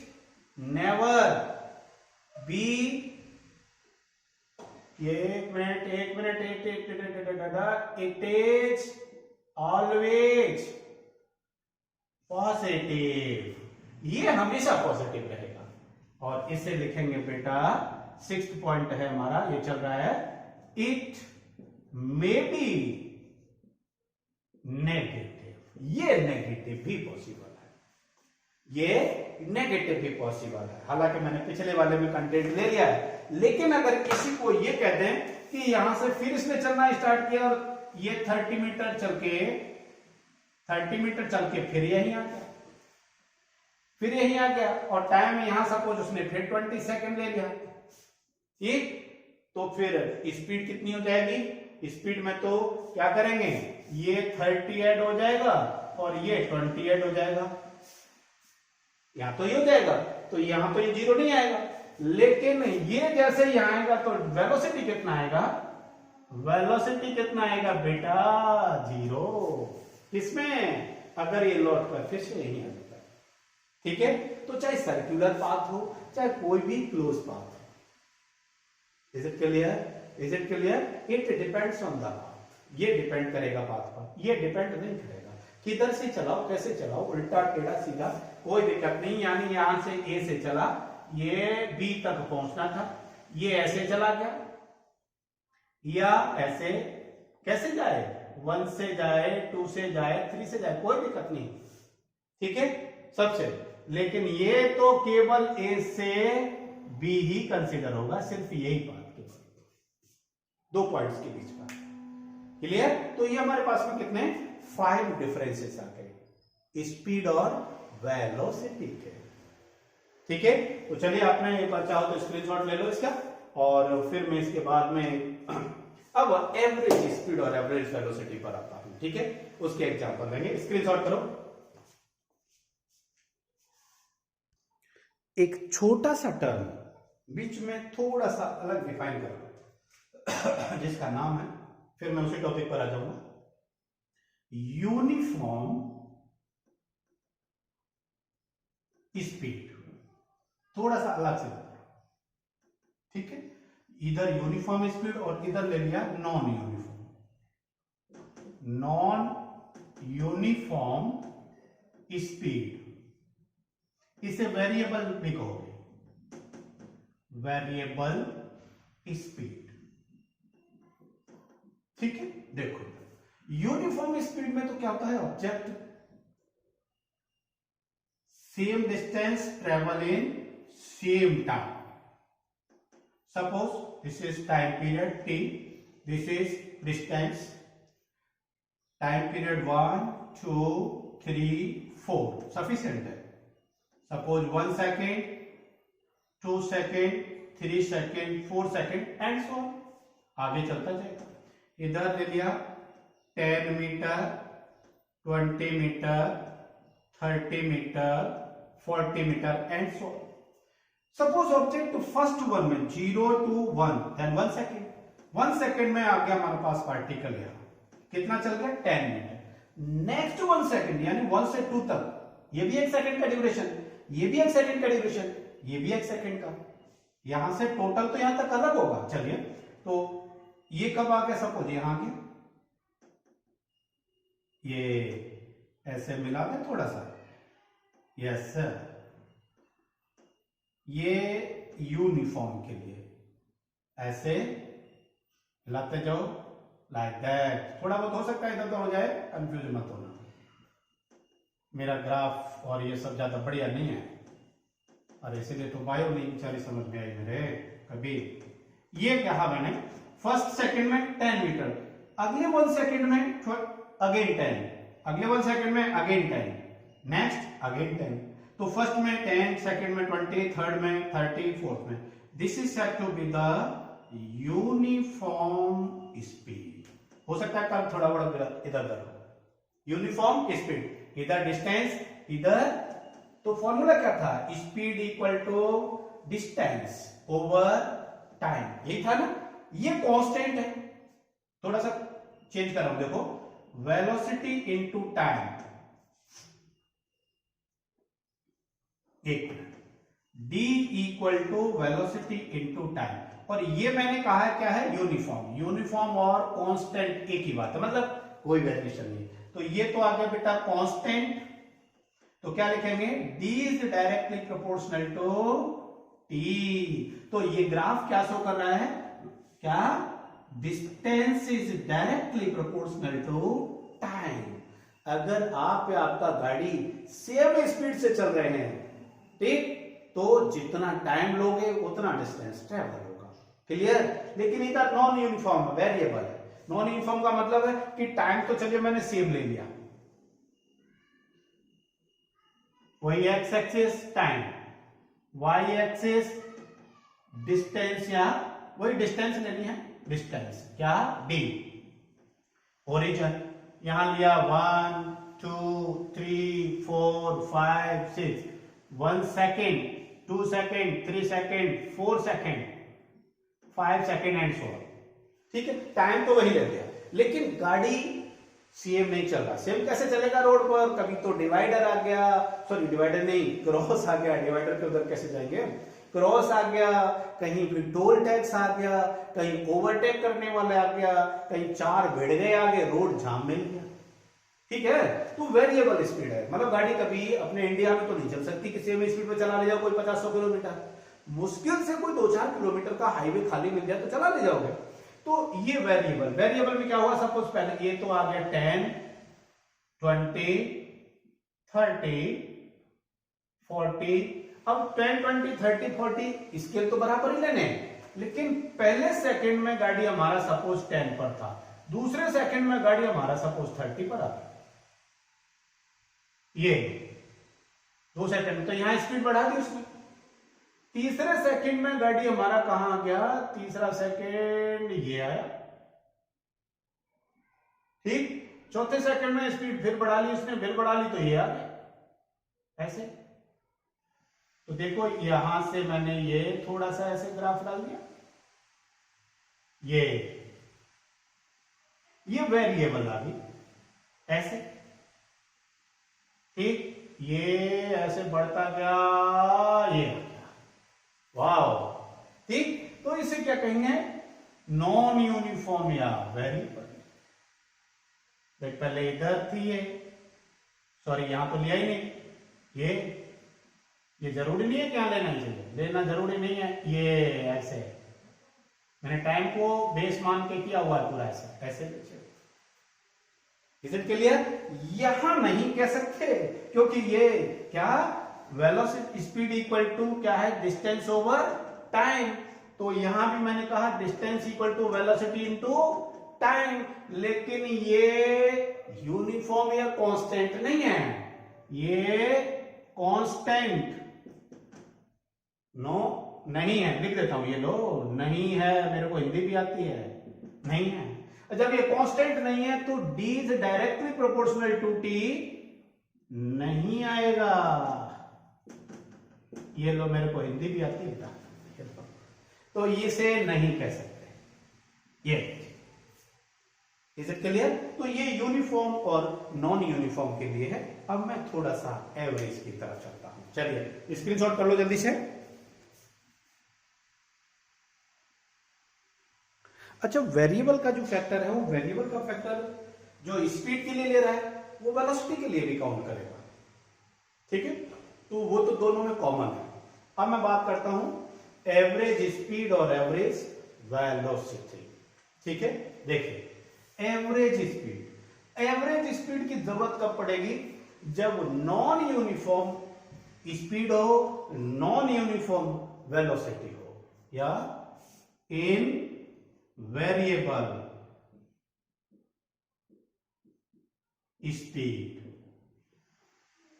B: never be, एक minute it is always positive, ये हमेशा पॉजिटिव रहेगा। और इसे लिखेंगे बेटा 6th पॉइंट है हमारा, ये चल रहा है इट मे बी नेगेटिव, ये नेगेटिव भी पॉसिबल है, ये नेगेटिव भी पॉसिबल है। हालांकि मैंने पिछले वाले में कंटेंट ले लिया है, लेकिन अगर किसी को ये कह दें कि यहां से फिर इसने चलना स्टार्ट किया और ये 30 मीटर चल के फिर यहीं आ गया, फिर यहीं आ गया, और टाइम यहां सपोज उसने फिर 20 सेकेंड ले लिया, ठीक, तो फिर स्पीड कितनी हो जाएगी, स्पीड में तो क्या करेंगे, ये 30 ऐड हो जाएगा और ये 20 ऐड हो जाएगा, यहां तो ये हो जाएगा, तो यहां तो ये 0 नहीं आएगा, लेकिन ये जैसे यहां आएगा तो वेलोसिटी कितना आएगा, वेलोसिटी कितना आएगा बेटा 0, किसमें, अगर ये लौट कर फिर से यही आ जाता है, ठीक है। तो चाहे सर्कुलर पाथ हो चाहे कोई भी क्लोज पाथ हो, is it clear, is it clear, it depends on the path, ये डिपेंड करेगा पाथ पर, ये डिपेंड नहीं करेगा किधर से चलाओ, कैसे चलाओ, उल्टा टेढ़ा सीधा कोई दिक्कत नहीं, यानी यहां से ए से चला, ये बी तक पहुंचना था, ये ऐसे चला गया या ऐसे कैसे जाए, 1 से जाए, 2 से जाए, 3 से जाए, कोई दिक्कत नहीं, ठीक है सबसे। लेकिन ये तो केवल ए से बी ही कंसीडर होगा, सिर्फ यही बात केवल 2 पॉइंट्स के बीच का, क्लियर। तो ये हमारे पास में कितने 5 डिफरेंसेस आ गए स्पीड और वेलोसिटी के, ठीक है। तो चलिए आपने एक बार चाहो तो स्क्रीनशॉट ले लो इसका, और फिर मैं इसके बाद में अब एवरेज स्पीड और एवरेज वेलोसिटी पर आता हूं, ठीक है। उसके एग्जांपल लेंगे, स्क्रीनशॉट करो। एक छोटा सा टर्म बीच में थोड़ा सा अलग डिफाइन करो जिसका नाम है, फिर मैं उसी टॉपिक पर आ जाऊंगा, यूनिफॉर्म स्पीड। थोड़ा सा अलग से बताओ, ठीक है। इधर यूनिफॉर्म स्पीड और इधर ले लिया non uniform. Non uniform speed, इसे वेरिएबल भी कहोगे, वेरिएबल स्पीड, ठीक है। देखो यूनिफॉर्म स्पीड में तो क्या होता है, object same distance travel in same time. Suppose this is time period t, this is distance, time period 1 2 3 4 sufficient है। suppose 1 second 2 second 3 second 4 second and so on, आगे चलता जाएगा। इधर ले लिया 10 metre 20 metre 30 metre 40 metre and so on। Suppose object first one में 0 to 1 then 1 second, 1 second में आ गया हमारे पास पार्टिकल, यहां कितना चल गया 10 मीटर। नेक्स्ट 1 सेकेंड यानी 1 से 2 तक, ये भी 1 सेकेंड का ड्यूरेशन, ये भी 1 सेकेंड का ड्यूरेशन, ये भी 1 सेकेंड का, यहां से टोटल तो यहां तक अलग होगा। चलिए तो ये कब आ गया, सपोज यहां आ गया, ये ऐसे मिला दे थोड़ा सा, यस सर। ये यूनिफॉर्म के लिए ऐसे लाते जाओ लाइक दैट। थोड़ा बहुत हो सकता है इधर उधर हो जाए, कंफ्यूज मत होना, मेरा ग्राफ और ये सब ज्यादा बढ़िया नहीं है, और इसीलिए तो बायो नहीं बेचारी समझ में आई मेरे कभी। ये कहा मैंने फर्स्ट सेकंड में 10 मीटर, अगले 1 सेकंड में अगेन 10, अगले 1 सेकंड में अगेन 10, नेक्स्ट अगेन 10। तो फर्स्ट में 10, सेकंड में 20, थर्ड में 30, फोर्थ में। This is said to be the uniform speed. हो सकता है कर्व थोड़ा बड़ा इधर उधर हो, यूनिफॉर्म स्पीड, इधर डिस्टेंस इधर। तो फॉर्मूला क्या था, speed equal to distance over time, यही था ना। ये कांस्टेंट है, थोड़ा सा चेंज कर रहा हूं, देखो velocity into time, d equal to velocity into time. और ये मैंने कहा है क्या है, यूनिफॉर्म। यूनिफॉर्म और कांस्टेंट एक ही बात है, मतलब कोई वेरिएशन नहीं। तो ये तो आ गया बेटा कांस्टेंट, तो क्या लिखेंगे, d is directly proportional to t। तो ये ग्राफ क्या शो कर रहा है, क्या distance is directly proportional to time. अगर आप या आपका गाड़ी सेम स्पीड से चल रहे हैं, ठीक, तो जितना टाइम लोगे उतना डिस्टेंस ट्रेवल होगा, क्लियर। लेकिन इधर नॉन यूनिफॉर्म वेरिएबल है। नॉन यूनिफॉर्म का मतलब है कि टाइम तो चलिए मैंने सेम ले लिया, वही X axis time, Y axis distance, या वही डिस्टेंस लेनी है, डिस्टेंस क्या डी। ओरिजिन यहां लिया 1 2 3 4 5 6, 1 second 2 second 3 second 4 second 5 second and so, ठीक है। टाइम तो वही ले लिया, लेकिन गाड़ी सेम नहीं चल रहा। सेम कैसे चलेगा रोड पर, कभी तो डिवाइडर आ गया, सॉरी डिवाइडर नहीं, क्रॉस आ गया, डिवाइडर के उधर कैसे जाएंगे, क्रॉस आ गया, कहीं भी टोल टैक्स आ गया, कहीं ओवरटेक करने वाले आ गया, कहीं 4 भिड़ आ गए, रोड जाम मिल गया, ठीक है। तो वेरिएबल स्पीड है, मतलब गाड़ी कभी अपने इंडिया में तो नहीं चल सकती कि सेम स्पीड पे चला ले जाओ कोई 50-100 किलोमीटर, मुश्किल से कोई 2-4 किलोमीटर का हाईवे खाली मिल जाए तो चला ले जाओगे। तो ये वेरिएबल, वेरिएबल में क्या हुआ, सपोज पहले ये तो आ गया 10, 20, 30, 40। अब 10, 20, 30, 40 स्केल तो बराबर ही लेने हैं, लेकिन पहले सेकंड में गाड़ी हमारा सपोज 10 पर था, दूसरे सेकंड में गाड़ी हमारा सपोज 30 पर आ गया। ये 2 सेकंड तो यहां स्पीड बढ़ा दी उसने। तीसरे सेकंड में गाड़ी हमारा कहां आ गया, तीसरा सेकंड ये आया, ठीक। चौथे सेकंड में स्पीड फिर बढ़ा ली उसने, फिर बढ़ा ली तो ये आ गया, ऐसे। तो देखो यहां से मैंने ये थोड़ा सा ऐसे ग्राफ डाल दिया, ये वेरिएबल आ गई ऐसे, ठीक। ये ऐसे बढ़ता गया, ये आ गया, वाह, ठीक। तो इसे क्या कहेंगे, नॉन यूनिफॉर्म या वेरिएबल। देख पहले इधर थी ये, सॉरी यहां तो लिया ही नहीं, ये जरूरी नहीं है क्या लेना चाहिए, लेना जरूरी नहीं है, ये ऐसे मैंने टाइम को बेस मान के किया हुआ है पूरा, ऐसे ऐसे। Is it clear? यहां नहीं कह सकते, क्योंकि ये क्या, वेलोसिटी स्पीड इक्वल टू क्या है, डिस्टेंस ओवर टाइम। तो यहां भी मैंने कहा distance equal to velocity into time, लेकिन ये यूनिफॉर्म या कांस्टेंट नहीं है, ये कांस्टेंट नो नहीं है, लिख देता हूं, ये लो नहीं है, मेरे को हिंदी भी आती है, नहीं है। जब ये कांस्टेंट नहीं है तो d is directly proportional to t नहीं आएगा। ये लो मेरे को हिंदी भी आती है, तो इसे नहीं कह सकते, ये। Is it clear? तो ये यूनिफॉर्म और नॉन यूनिफॉर्म के लिए है। अब मैं थोड़ा सा एवरेज की तरफ चलता हूं, चलिए स्क्रीनशॉट कर लो जल्दी से। अच्छा, वेरिएबल का जो फैक्टर है, वो वेरिएबल का फैक्टर जो स्पीड के लिए ले रहा है वो वेलोसिटी के लिए भी काउंट करेगा, ठीक है। तो वो तो दोनों में कॉमन है। अब मैं बात करता हूं एवरेज स्पीड और एवरेज वेलोसिटी, ठीक है। देखिए एवरेज स्पीड की जरूरत कब पड़ेगी, जब नॉन यूनिफॉर्म स्पीड हो, नॉन यूनिफॉर्म वेलोसिटी हो, या इन वेरिएबल स्पीड।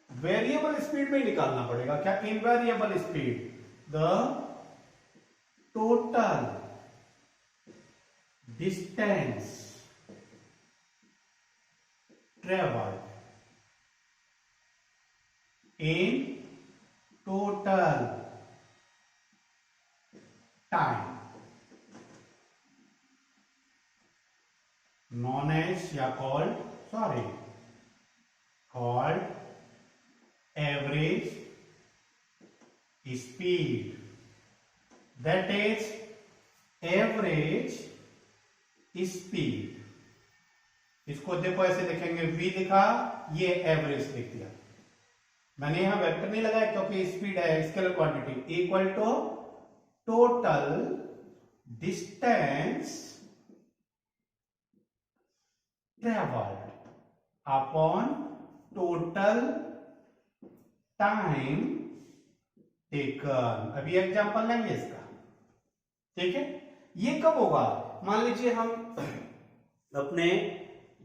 B: वेरिएबल स्पीड में निकालना पड़ेगा क्या, invariable speed, the total distance travelled in total time known as या called average speed, that is average speed। इसको देखो ऐसे लिखेंगे, v लिखा, ये एवरेज लिख दिया, मैंने यहां वेक्टर नहीं लगाया क्योंकि स्पीड है scalar quantity, equal to total distance travelled upon total time taken. अभी एग्जांपल लेंगे इसका, ठीक है। ये कब होगा, मान लीजिए हम अपने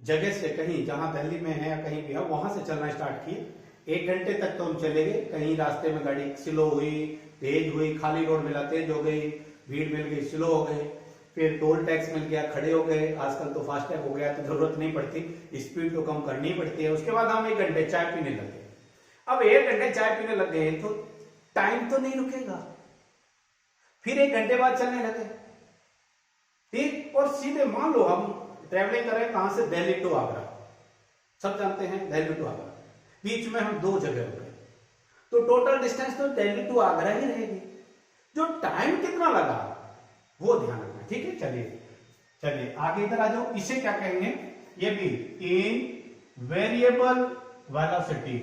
B: जगह से कहीं, जहां दिल्ली में है या कहीं भी है, वहां से चलना स्टार्ट किए, 1 घंटे तक तो हम चले गए, कहीं रास्ते में गाड़ी स्लो हुई, तेज हुई, खाली रोड मिला तेज हो गई, भीड़ मिल गई स्लो हो गई, फिर टोल टैक्स मिल गया खड़े हो गए, आजकल तो फास्टैग हो गया तो जरूरत नहीं पड़ती, स्पीड तो कम करनी पड़ती है। उसके बाद हम 1 घंटे चाय पीने लगे। अब 1 घंटे चाय पीने लग गए तो टाइम तो नहीं रुकेगा, फिर 1 घंटे बाद चलने लगे, ठीक। और सीधे मान लो हम ट्रेवलिंग कर रहे हैं कहां से, दिल्ली टू आगरा, सब जानते हैं दिल्ली टू आगरा, बीच में हम 2 जगह रुके, तो टोटल डिस्टेंस तो दिल्ली टू आगरा ही रहेगी, जो टाइम कितना लगा वो ध्यान रखना, ठीक है। चलिए आगे इधर आ जाओ, इसे क्या कहेंगे, ये भी इन वेरिएबल वेलोसिटी,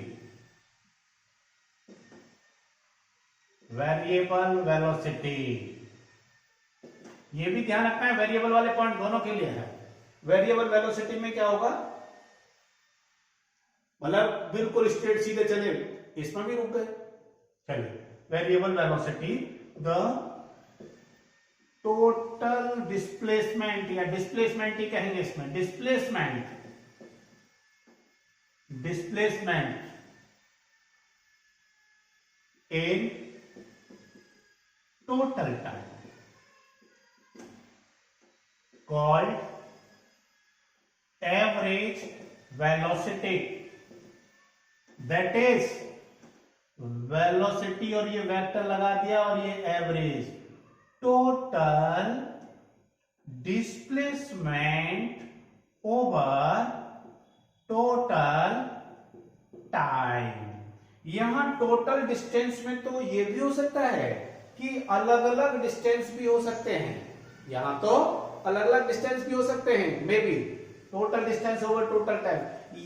B: ये भी ध्यान रखना है, वेरिएबल वाले पॉइंट दोनों के लिए है। वेरिएबल वेलोसिटी में क्या होगा, मतलब बिल्कुल स्ट्रेट सीधे चले, इसमें भी रुक गए। चलिए, variable velocity the total displacement, या डिस्प्लेसमेंट ही कहेंगे इसमें, displacement in total time called average velocity, that is velocity और ये वेक्टर लगा दिया और ये average, total displacement over total time. यहां टोटल डिस्टेंस में तो ये भी हो सकता है कि अलग अलग डिस्टेंस भी हो सकते हैं, यहां तो अलग अलग डिस्टेंस भी हो सकते हैं, may be total distance over total time.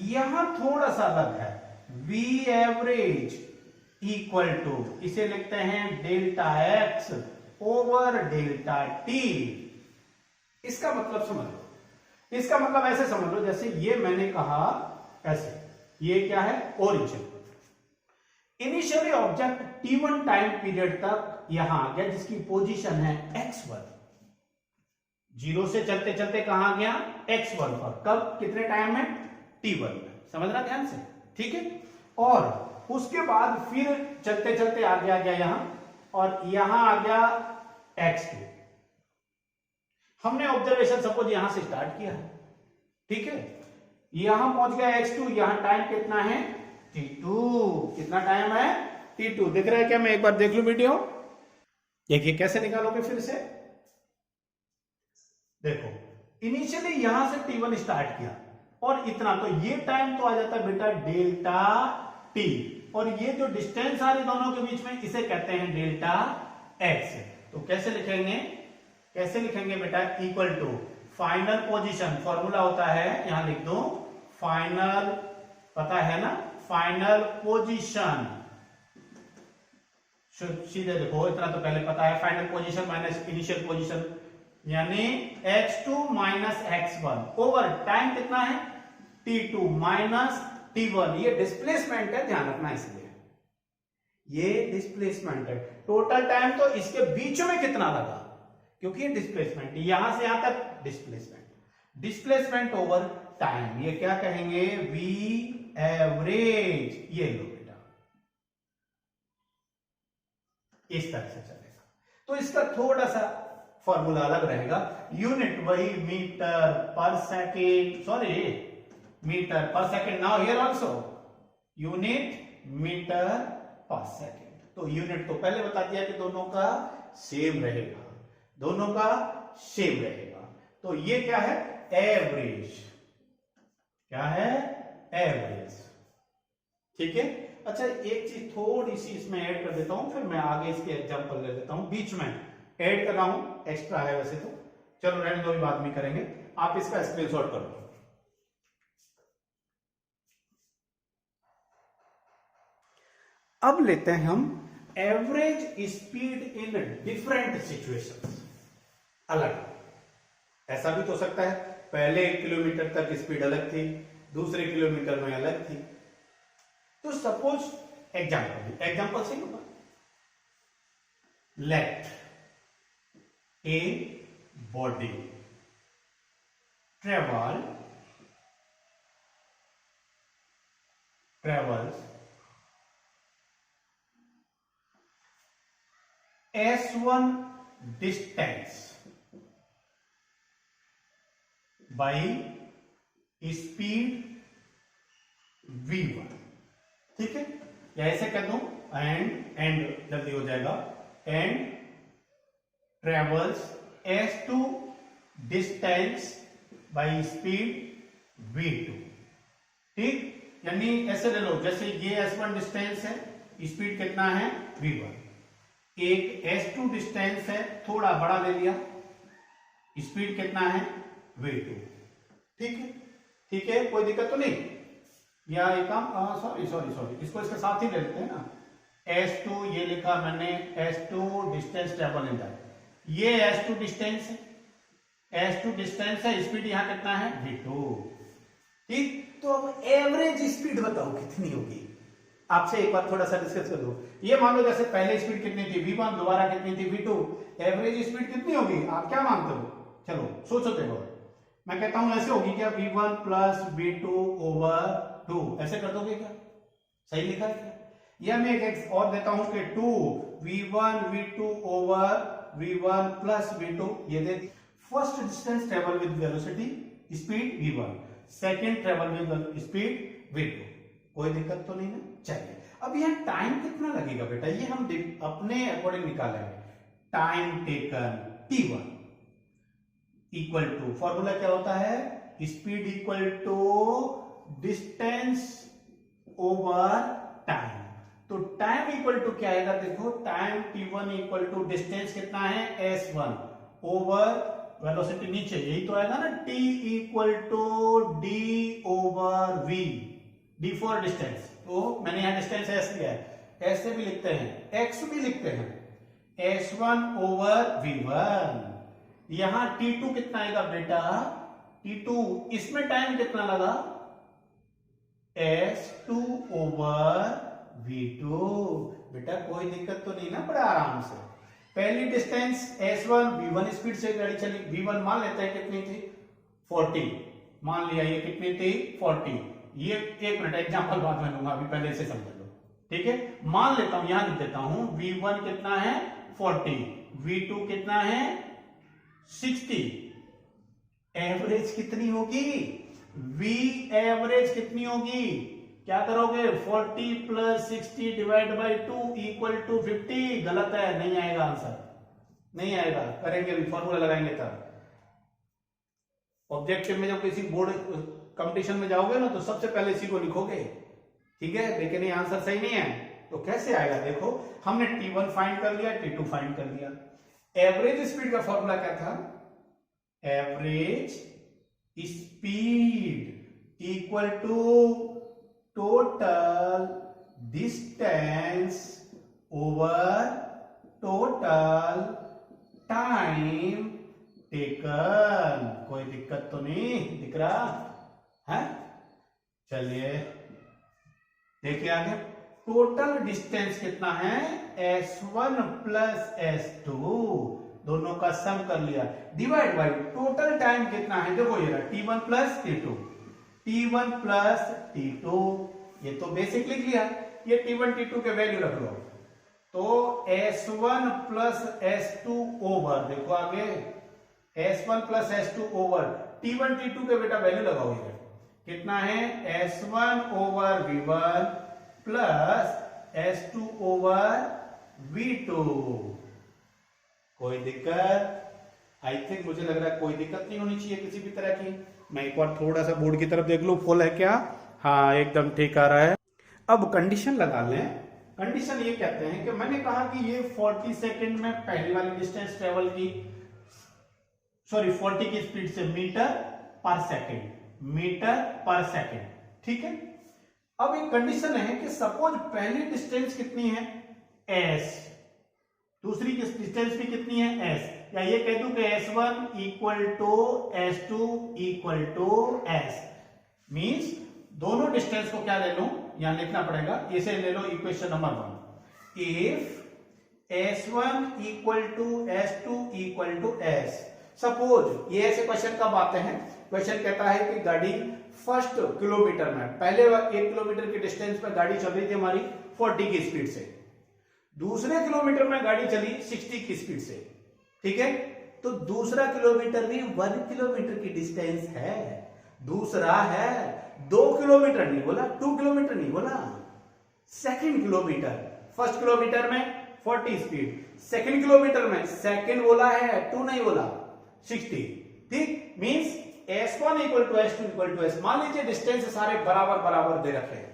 B: यहां थोड़ा सा अलग है, v एवरेज इक्वल टू, इसे लिखते हैं delta x over delta t। इसका मतलब समझ लो, इसका मतलब ऐसे समझ लो, जैसे ये मैंने कहा ऐसे, ये क्या है, origin. Initially object t1 time period तक यहां आ गया, जिसकी पोजीशन है x1, जीरो से चलते चलते कहां आ गया, x1 पर। कब, कितने टाइम में, t1 में। समझ रहा ध्यान से, ठीक है। और उसके बाद फिर चलते चलते आगे आ गया यहां, और यहां आ गया x2। हमने ऑब्जर्वेशन सपोज यहां से स्टार्ट किया, ठीक है, यहां पहुंच गया x2, यहां टाइम कितना है, t2। कितना टाइम है, t2। दिख रहा है क्या, मैं एक बार देख लू वीडियो, देखिए कैसे निकालोगे फिर से। देखो, इनिशियली यहां से t1 स्टार्ट किया और इतना, तो ये टाइम तो आ जाता है बेटा डेल्टा t, और ये जो डिस्टेंस आ रही दोनों के बीच में, इसे कहते हैं डेल्टा x। तो कैसे लिखेंगे बेटा, equal to final position, formula होता है, यहां लिख दो फाइनल, पता है ना, फाइनल पोजीशन। सीधे देखो, इतना तो पहले पता है, final position minus initial position, यानी x2 minus x1 over time कितना है, t2 माइनस t1। ये डिस्प्लेसमेंट है, ध्यान रखना, इसलिए ये डिस्प्लेसमेंट है। टोटल टाइम तो इसके बीच में कितना लगा, क्योंकि ये डिस्प्लेसमेंट, यहां से यहां तक डिस्प्लेसमेंट ओवर टाइम, ये क्या कहेंगे, v एवरेज। ये लो बेटा, इस तरह से चलेगा। तो इसका थोड़ा सा फॉर्मूला अलग रहेगा, यूनिट वही metre per second, sorry metre per second, now here also unit metre per second. तो यूनिट तो पहले बता दिया कि दोनों का सेम रहेगा, दोनों का सेम रहेगा। तो ये क्या है, एवरेज, क्या है, एवरेज, ठीक है। अच्छा, एक चीज थोड़ी सी इसमें ऐड कर देता हूं, फिर मैं आगे इसके एग्जांपल ले लेता हूं, बीच में ऐड कर रहा हूं, एक्स्ट्रा है वैसे तो, चलो रहने दो, बाद में करेंगे। आप इसका स्क्रीनशॉट कर लो। अब लेते हैं हम average speed in different situations. अलग, ऐसा भी तो हो सकता है, पहले 1 किलोमीटर तक स्पीड अलग थी, दूसरे किलोमीटर में अलग थी। तो सपोज एग्जांपल से होगा, late a body travels s1 distance by speed v1, ठीक है, या ऐसे कह दूं, एंड जल्दी हो जाएगा, and travels s2 distance by speed v2, ठीक। यानी ऐसे ले लो, जैसे ये s1 डिस्टेंस है, स्पीड कितना है, v1, एक s2 डिस्टेंस है, थोड़ा बड़ा ले लिया, स्पीड कितना है, v2, ठीक है, ठीक है, कोई दिक्कत तो नहीं। या एक काम, सॉरी इसको इसके साथ ही ले लेते हैं ना, s2 ये लिखा मैंने, s2 distance travel in that, ये S2 डिस्टेंस है, S2 डिस्टेंस है, स्पीड यहां कितना है v2। ठीक, तो अब एवरेज स्पीड बताओ कितनी होगी। आपसे एक बार थोड़ा सा डिस्कस कर दो। ये मान लो जैसे पहले स्पीड कितनी थी v1, दोबारा कितनी थी v2, एवरेज स्पीड कितनी होगी आप क्या मानते हो? चलो सोचो देखो, मैं कहता हूं ऐसे होगी क्या, v1 प्लस v2 ओवर 2, ऐसे कर दोगे क्या? सही लिखा है क्या? या मैं एक और देता हूं कि 2 v1 v2 over v1 plus v2, ये दे। First distance travel with velocity speed v1, second travel with speed v2, कोई दिक्कत तो नहीं ना? चलिए अब यहां टाइम कितना लगेगा बेटा, ये हम अपने अकॉर्डिंग निकालेंगे। Time taken t1 equal to, formula क्या होता है, speed equal to distance over time. तो टाइम इक्वल टू क्या आएगा, देखो time t1 equal to distance कितना है s1 ओवर वेलोसिटी नीचे, यही तो आएगा ना, t equal to d over v, d for distance. तो मैंने यहां डिस्टेंस s लिया है, s से भी लिखते हैं, x भी लिखते हैं, s1 ओवर v1। यहां t2 कितना आएगा बेटा, t2 इसमें टाइम कितना लगा, s2 ओवर v2। बेटा कोई दिक्कत तो नहीं ना, बड़ा आराम से। पहली डिस्टेंस s1, v1 स्पीड से गाड़ी चली, v1 मान लेते हैं कितनी थी 40, मान लिया ये कितनी थी 40। ये एक मिनट एग्जांपल बाद में लूंगा, अभी पहले से समझ लो, ठीक है। मान लेता हूं, यहां लिख देता हूं, v1 कितना है 40, v2 कितना है 60। एवरेज कितनी होगी, v एवरेज कितनी होगी, क्या करोगे, 40 plus 60 divide by 2 equal to 50। गलत है, नहीं आएगा आंसर, नहीं आएगा, करेंगे अभी फॉर्मूला लगाएंगे तब। ऑब्जेक्टिव में जब किसी बोर्ड कंपटीशन में जाओगे ना तो सबसे पहले इसी को लिखोगे, ठीक है। लेकिन ये आंसर सही नहीं है तो कैसे आएगा, देखो हमने t1 फाइंड कर लिया, t2 फाइंड कर लिया। एवरेज स्पीड का फॉर्मूला क्या था, average speed equal to total distance over total time taken. कोई दिक्कत तो नहीं दिख रहा है? चलिए देखिए आगे, टोटल डिस्टेंस कितना है, s1 प्लस s2, दोनों का सम कर लिया, डिवाइड बाई टोटल टाइम कितना है, देखो ये रहा t1 plus t2, t1 plus t2, ये तो बेसिक लिख लिया, ये t1 t2 के वैल्यू रख लो, तो s1 प्लस s2 ओवर, देखो आगे s1 plus s2 over t1 t2 के बेटा वैल्यू लगाओगे, कितना है s1 over v1 plus s2 over v2। कोई दिक्कत, आई थिंक मुझे लग रहा है कोई दिक्कत नहीं होनी चाहिए किसी भी तरह की। मैं एक बार थोड़ा सा बोर्ड की तरफ देख लूं, फुल है क्या, हाँ एकदम ठीक आ रहा है। अब कंडीशन लगा लें, कंडीशन ये कहते हैं कि मैंने कहा कि ये 40 सेकंड में पहली वाली डिस्टेंस ट्रेवल की, सॉरी 40 की स्पीड से metre per second, metre per second, ठीक है। अब एक कंडीशन है कि सपोज पहली डिस्टेंस कितनी है s, दूसरी डिस्टेंस भी कितनी है s, या ये कह दूं कि s1 equal to s2 equal to s, means दोनों डिस्टेंस को क्या ले लो, यहां लिखना पड़ेगा, इसे ले लो equation number 1, if s1 equal to s2 equal to s। Suppose ये ऐसे क्वेश्चन कब आते हैं, क्वेश्चन कहता है कि गाड़ी फर्स्ट किलोमीटर में, पहले 1 किलोमीटर की डिस्टेंस पर गाड़ी चल रही थी हमारी 40 की स्पीड से, दूसरे किलोमीटर में गाड़ी चली 60 की स्पीड से, ठीक है। तो दूसरा किलोमीटर भी 1 किलोमीटर की डिस्टेंस है, दूसरा है 2 किलोमीटर नहीं बोला, 2 किलोमीटर नहीं बोला, सेकंड किलोमीटर, फर्स्ट किलोमीटर में 40 स्पीड, सेकंड किलोमीटर में सेकंड बोला है, 2 नहीं बोला, 60, ठीक। Means s1 equal to s2 equal to s, मान लीजिए डिस्टेंस सारे बराबर बराबर दे रखे हैं,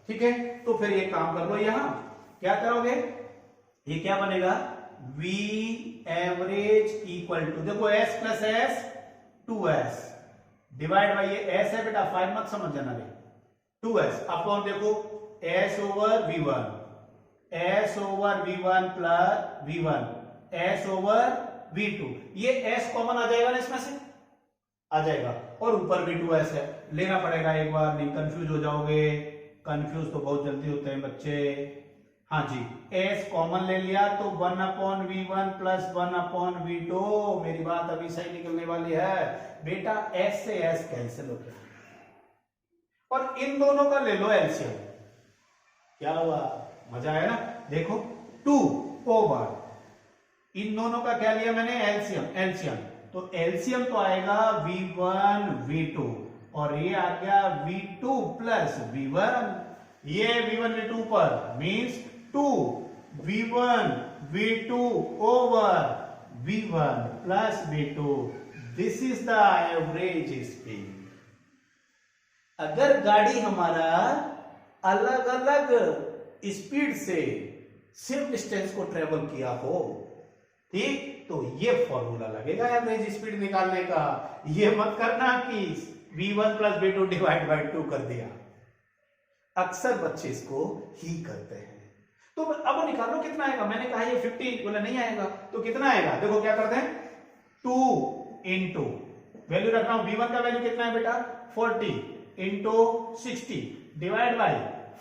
B: ठीक है। तो फिर ये काम कर लो, यहां क्या करोगे, ये क्या बनेगा, v एवरेज इक्वल टू, देखो s plus s 2s divide by ये s है बेटा 5 मत समझ जाना रे, 2s अपॉन देखो s over v1, s over v1 plus v1, s over v2, ये s कॉमन आ जाएगा ना इसमें से, आ जाएगा, और ऊपर v2s है, लेना पड़ेगा एक बार, नहीं कंफ्यूज हो जाओगे, कंफ्यूज तो बहुत जल्दी होते हैं बच्चे। हाँ जी, s कॉमन ले लिया तो 1/v1 प्लस 1/v2, मेरी बात अभी सही निकलने वाली है बेटा, s से s कैंसिल हो गया, और इन दोनों का ले लो एलसीएम, क्या हुआ, मजा आया ना। देखो 2 ओवर, इन दोनों का क्या लिया मैंने, एलसीएम, तो एलसीएम तो आएगा v1 v2, और ये आ गया v2 प्लस v1, ये v1 v2 पर means 2 v1 v2 over v1 plus v2, this is the average speed. अगर गाड़ी हमारा अलग अलग स्पीड से सेम डिस्टेंस को ट्रेवल किया हो, ठीक, तो ये फॉर्मूला लगेगा एवरेज स्पीड निकालने का। ये मत करना कि v1 plus v2 divide by 2 कर दिया, अक्सर बच्चे इसको ही करते हैं। तो अब निकालो कितना आएगा, मैंने कहा ये 50, बोला नहीं आएगा, तो कितना आएगा, देखो क्या करते हैं, 2 इंटू वैल्यू रख रहा हूं, v1 का वैल्यू कितना है बेटा 40 into 60 divide by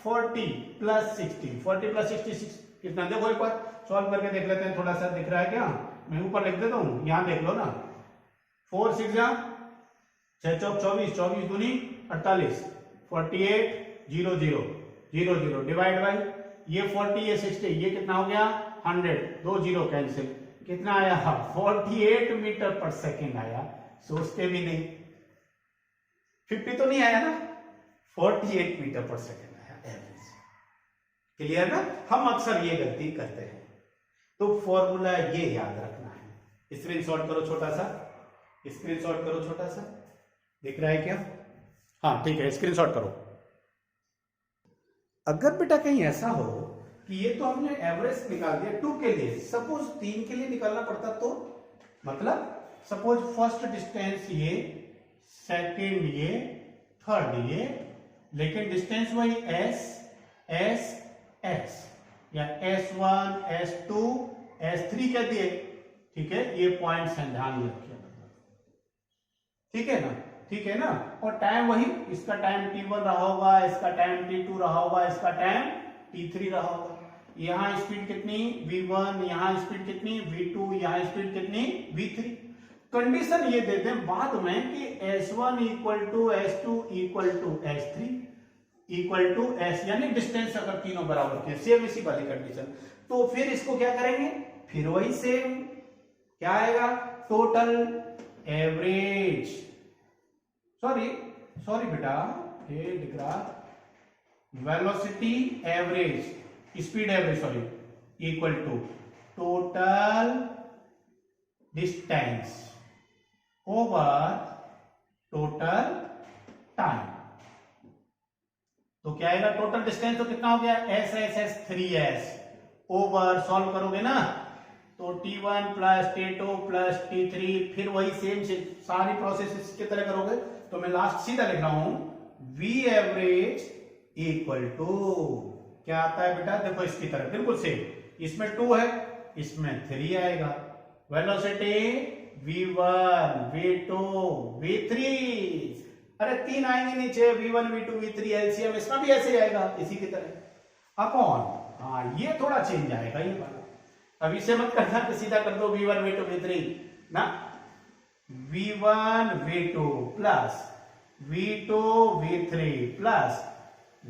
B: 40 plus 60, 40 plus 66 कितना, देखो एक बार सॉल्व करके देख लेते हैं, थोड़ा सा दिख रहा है क्या, मैं ऊपर लिख देता हूं, यहां देख लो ना, 4 6 6 चौक 24, 24 दूनी 48, 48 0 0 0 0 डिवाइड बाई ये 40 ये 60, ये कितना हो गया 100, 2 0 कैंसिल, कितना आया 48 मीटर पर सेकेंड आया, सोचते भी नहीं, 50 तो नहीं आया ना, 48 मीटर पर सेकेंड आया एवरेज। क्लियर ना, हम अक्सर ये गलती करते हैं, तो फॉर्मूला ये याद रखना है। स्क्रीनशॉट करो छोटा सा, स्क्रीनशॉट करो छोटा सा, दिख रहा है क्या, हाँ ठीक है, स्क्रीनशॉट करो। अगर बेटा कहीं ऐसा हो कि ये तो हमने एवरेज निकाल दिया 2 के लिए, सपोज 3 के लिए निकालना पड़ता, तो मतलब सपोज फर्स्ट डिस्टेंस ये, सेकंड ये, थर्ड ये, लेकिन डिस्टेंस वही s s s या s1 s2 s3 कह दिए, ठीक है, ये पॉइंट्स हैं, ध्यान रखिए, ठीक है ना, ठीक है ना, और टाइम वही, इसका टाइम t1 रहा होगा, इसका टाइम t2 रहा होगा, इसका टाइम t3 रहा होगा, यहां स्पीड कितनी v1, यहां स्पीड कितनी v2, यहां स्पीड कितनी v3। कंडीशन ये देते हैं बाद में कि s1 equal to s2 equal to s3 equal to s, यानी डिस्टेंस अगर तीनों बराबर के, सेम इसी वाली कंडीशन, तो फिर इसको क्या करेंगे, फिर वही सेम, क्या आएगा, टोटल एवरेज, सॉरी बेटा, ये दिख रहा, velocity average, speed average sorry, equal to total distance over total time. तो क्या आएगा, टोटल डिस्टेंस तो कितना हो गया s s s 3s over, solve करोगे ना तो t1 plus t2 plus t3, फिर वही सेम सारी प्रोसेस इसके तरह करोगे, तो मैं लास्ट सीधा लिख रहा हूं v एवरेज इक्वल टू, क्या आता है बेटा, देखो इसकी तरह बिल्कुल सेम, इसमें 2 है, इसमें 3 आएगा, वेलोसिटी v1 v2 v3, अरे 3 आएंगे नीचे, v1 v2 v3, एलसीएम इसमें भी ऐसे आएगा, इसी की तरह अपॉन, हाँ ये थोड़ा चेंज आएगा ये वाला, अब इसे मत करना कि सीधा कर दो v1 v2 v3 ना, v1 v2 plus v2 v3 plus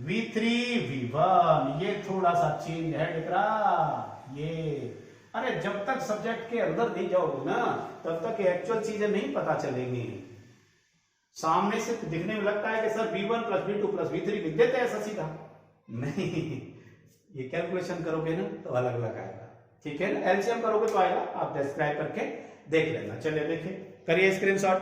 B: v3 v1, ये थोड़ा सा चेंज है, दिख रहा ये, अरे जब तक सब्जेक्ट के अंदर नहीं जाओगे ना, तब तक एक्चुअल चीजें नहीं पता चलेंगी। सामने से दिखने में लगता है कि sir v1 plus v2 plus v3 लिख देते हैं ऐसा सीधा, नहीं, ये कैलकुलेशन करोगे ना तो अलग अलग आएगा, ठीक है ना, एलसीएम करोगे तो आएगा, आप डिस्क्राइब करके देख लेना। चलिए देखिए, करिए स्क्रीनशॉट।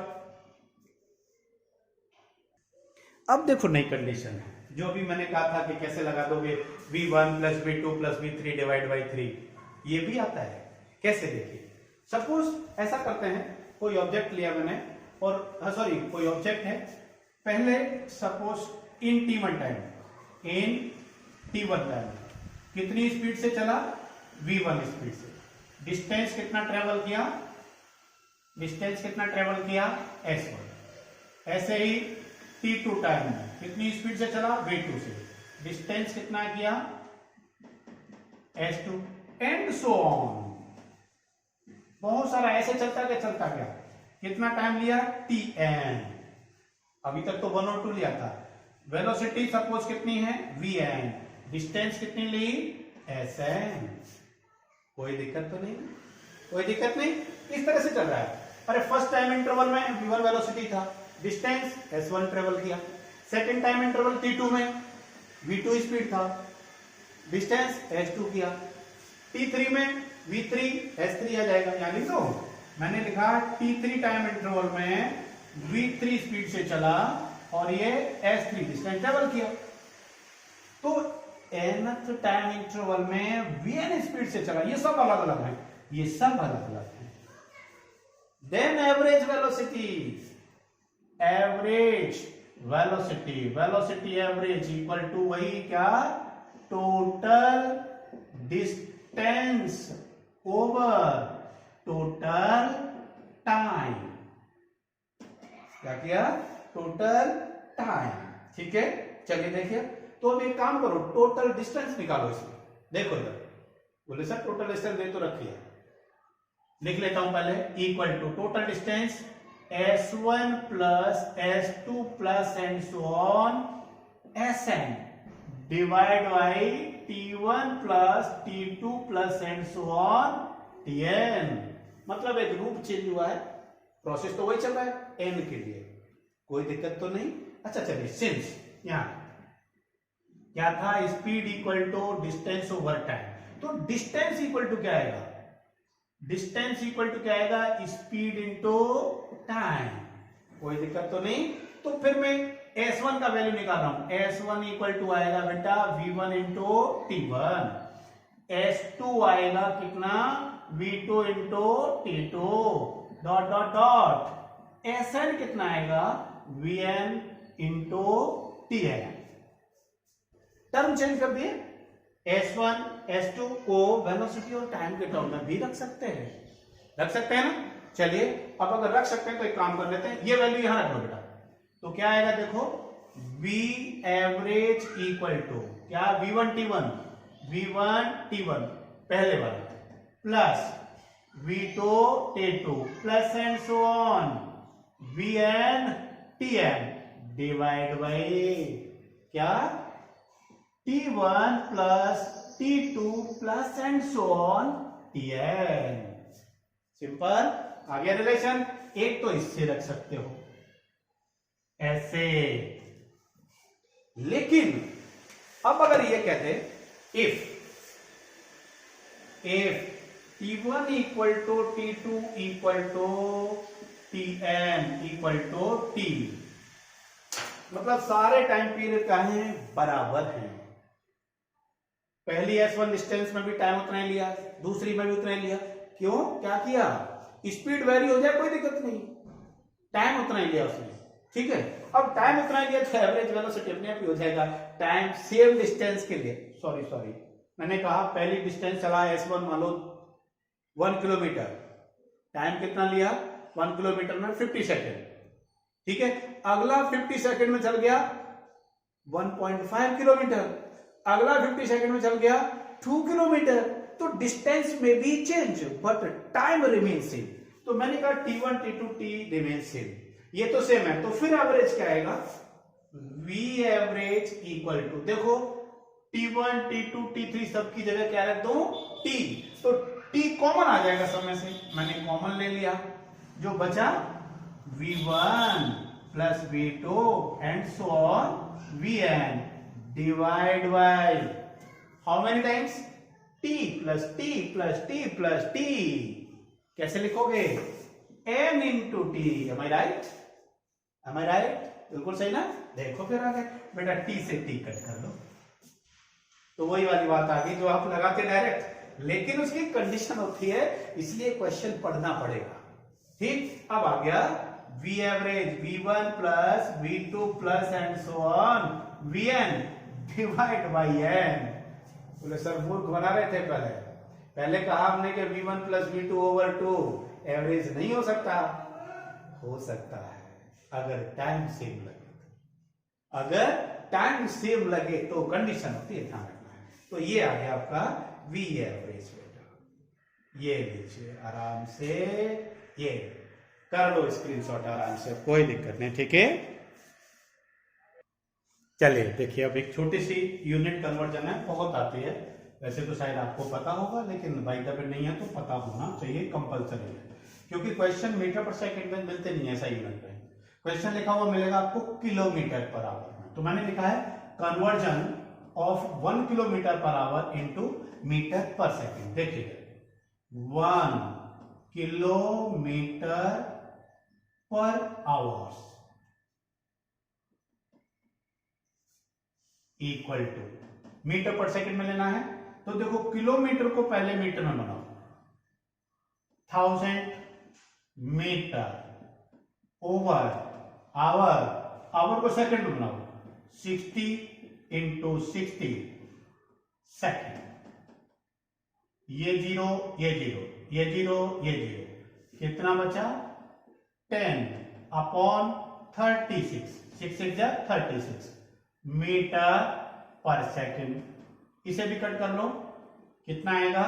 B: अब देखो नई कंडीशन है, जो भी मैंने कहा था कि कैसे लगा दोगे v1 plus v2 plus v3 divide by 3, ये भी आता है, कैसे देखिए, सपोज ऐसा करते हैं, कोई ऑब्जेक्ट लिया मैंने, और सॉरी कोई ऑब्जेक्ट है, पहले suppose in t1 time, in t1 time कितनी स्पीड से चला, v1 स्पीड से, डिस्टेंस कितना ट्रेवल किया डिस्टेंस कितना ट्रेवल किया s1। ऐसे ही t2 टाइम में कितनी स्पीड से चला v2 से, डिस्टेंस कितना किया s2 एंड सो ऑन। बहुत सारा ऐसे चलता गया, कितना टाइम लिया tn। अभी तक तो 1 और 2 लिया था। वेलोसिटी सपोज कितनी है vn, डिस्टेंस कितनी ली sn। कोई दिक्कत तो नहीं, कोई दिक्कत नहीं, इस तरह से चल रहा है। अरे फर्स्ट टाइम इंटरवल में v1 वेलोसिटी था, डिस्टेंस s1 ट्रेवल किया। सेकंड टाइम इंटरवल t2 में v2 स्पीड था, डिस्टेंस s2 किया। t3 में v3 s3 आ जाएगा, यानी तो मैंने लिखा t3 टाइम इंटरवल में v3 स्पीड से चला और ये s3 डिस्टेंस ट्रेवल किया। तो nth टाइम इंटरवल में vn स्पीड से चला। ये सब अलग अलग है, ये सब अलग अलग है। Then average velocity, velocity average equal to वही क्या, total distance over total time. क्या किया, टोटल टाइम। ठीक है, चलिए देखिए। तो अब एक काम करो, टोटल डिस्टेंस निकालो इसमें। देखो इधर, बोले सर टोटल डिस्टेंस दे तो रखी है, लिख लेता हूं पहले। Equal to total distance s1 plus s2 plus and so on sn divide by t1 plus t2 plus and so on tn। मतलब एक रूप चेंज हुआ है, प्रोसेस तो वही चल रहा है n के लिए, कोई दिक्कत तो नहीं। अच्छा चलिए, सिंस यहां क्या था, speed equal to distance over time, तो डिस्टेंस इक्वल टू क्या आएगा, डिस्टेंस इक्वल टू क्या आएगा, स्पीड इंटू टाइम। कोई दिक्कत तो नहीं। तो फिर मैं s1 का वैल्यू निकाल रहा हूं, s1 इक्वल टू आएगा बेटा v1 इंटू t1, s2 आएगा कितना v2 into t2 dot dot dot, sn कितना आएगा vn into tn। Term change कर दिए, s1 s2 को वेलोसिटी और टाइम के टर्म में भी रख सकते हैं, रख सकते हैं ना। चलिए अब अगर रख सकते हैं तो एक काम कर लेते हैं, ये वैल्यू यहां रख लो बेटा। तो क्या आएगा देखो, v एवरेज इक्वल टू क्या, v1 t1 पहले वाला plus v2 t2 plus and so on vn tn divide by क्या, t1 plus t2 plus and so on tn। Simple, आ गया रिलेशन। एक तो इससे रख सकते हो ऐसे, लेकिन अब अगर ये कहते if t1 equal to t2 equal to tn equal to t, मतलब सारे टाइम पीरियड का है बराबर हैं। पहली s1 डिस्टेंस में भी टाइम उतना ही लिया, दूसरी में भी उतना ही लिया। क्यों, क्या किया, स्पीड वेरी हो जाए कोई दिक्कत नहीं, टाइम उतना ही लिया उसने। ठीक है, अब टाइम उतना ही लिया तो एवरेज वेलोसिटी अपने आप ही हो जाएगा। टाइम सेम डिस्टेंस के लिए, सॉरी मैंने कहा पहली डिस्टेंस चला s1 मान लो 1 किलोमीटर, टाइम कितना लिया 1 किलोमीटर में 50 सेकेंड। ठीक है, अगला 50 सेकेंड में चल गया 1.5 किलोमीटर, अगला 50 सेकेंड में चल गया 2 किलोमीटर। तो डिस्टेंस में भी change but time remain same. तो मैंने कहा t1 t2 t remain same, ये तो सेम है। तो फिर एवरेज क्या आएगा, v एवरेज इक्वल टू, देखो t1 t2 t3 सबकी जगह क्या रख दो t, तो t कॉमन आ जाएगा सब में से, मैंने कॉमन ले लिया, जो बचा v1 plus v2 and so on vn divide by how many times, t plus t plus t plus t। कैसे लिखोगे, n इंटू टी। एम आई राइट, एम आई राइट, बिल्कुल सही ना। देखो फिर आगे बेटा t से t कट कर लो, तो वही वाली बात आ गई जो आप लगाते डायरेक्ट, लेकिन उसकी कंडीशन होती है, इसलिए क्वेश्चन पढ़ना पड़ेगा। ठीक, अब आ गया v average v1 plus v2 plus and so on vn divide by n। बोले सर मूर्ख बना रहे थे, पहले कहा हमने कि v1 plus v2 over 2 average नहीं हो सकता? हो सकता है, अगर टाइम सेम लगे। अगर टाइम सेम लगे तो कंडीशन होती है, ध्यान रखना है। तो ये आ गया आपका वी एवरेज बेटा। ये लीजिए आराम से, ये कर लो स्क्रीनशॉट आराम से, कोई दिक्कत नहीं, ठीक है। चलिए देखिए, अब एक छोटी सी यूनिट कन्वर्जन है, बहुत आती है वैसे तो शायद आपको पता होगा, लेकिन बाई द वे नहीं है तो पता होना चाहिए, कंपलसरी है, क्योंकि क्वेश्चन मीटर पर सेकंड में मिलते नहीं है ऐसा यूनिट में। क्वेश्चन लिखा हुआ मिलेगा आपको किलोमीटर पर आवर में, तो मैंने लिखा है conversion of 1 kilometre per hour into metre per second. देखिए 1 kilometre per hours equal to metre per second में लेना है, तो देखो किलोमीटर को पहले मीटर में बनाओ, 1000 मीटर ओवर आवर, आवर को सेकंड में बनाओ, 60 इंटू 60 सेकंड। ये जीरो, ये जीरो, ये जीरो, ये जीरो, कितना बचा? 10 अपॉन 36, 6 6 जा 36 मीटर पर सेकंड। इसे भी कट कर लो, कितना आएगा?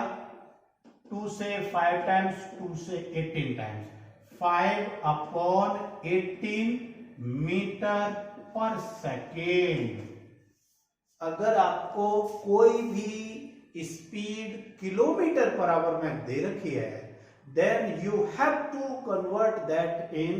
B: 2 से 5 टाइम्स, 2 से 18 times, 5 upon 18 metre per second. अगर आपको कोई भी स्पीड किलोमीटर पर आवर में दे रखी है, then you have to convert that in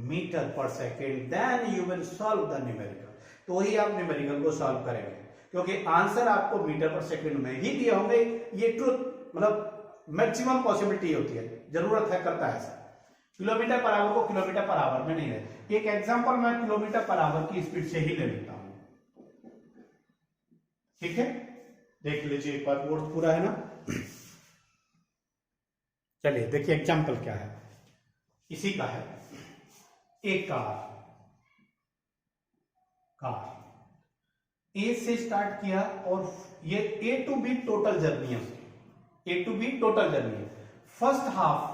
B: metre per second, then you will solve the numerical. तो ही आप न्यूमेरिकल को सॉल्व करेंगे, क्योंकि आंसर आपको मीटर पर सेकेंड में ही दिए होंगे। ये ट्रुथ मतलब मैक्सिमम पॉसिबिलिटी होती है, जरूरत है करता है ऐसा। किलोमीटर पर आवर को किलोमीटर पर आवर में नहीं है। एक एग्जांपल मैं किलोमीटर पर आवर की स्पीड से ही ले लेता हूं, ठीक है। देख लीजिए एक बार, बोर्ड पूरा है ना। चलिए देखिए एग्जांपल क्या है, इसी का है। एक कार ए से स्टार्ट किया और ये A to B total journey है उसकी, A to B total journey है। फर्स्ट हाफ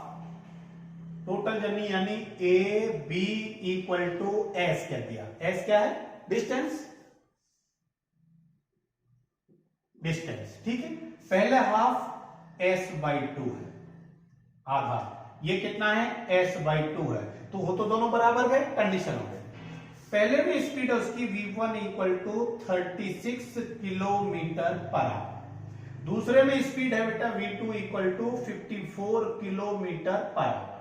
B: टोटल जर्नी यानी A B equal to S कह दिया। एस क्या है? डिस्टेंस, डिस्टेंस, ठीक है। पहले हाफ एस बाई 2 है, आधा। ये कितना है? एस बाई 2 है, तो वो तो दोनों बराबर गए, कंडीशन हो गए। पहले में स्पीड है उसकी v1 equal to 36 kilometre per hour. दूसरे में स्पीड है बेटा v2 equal to 54 kilometre per hour.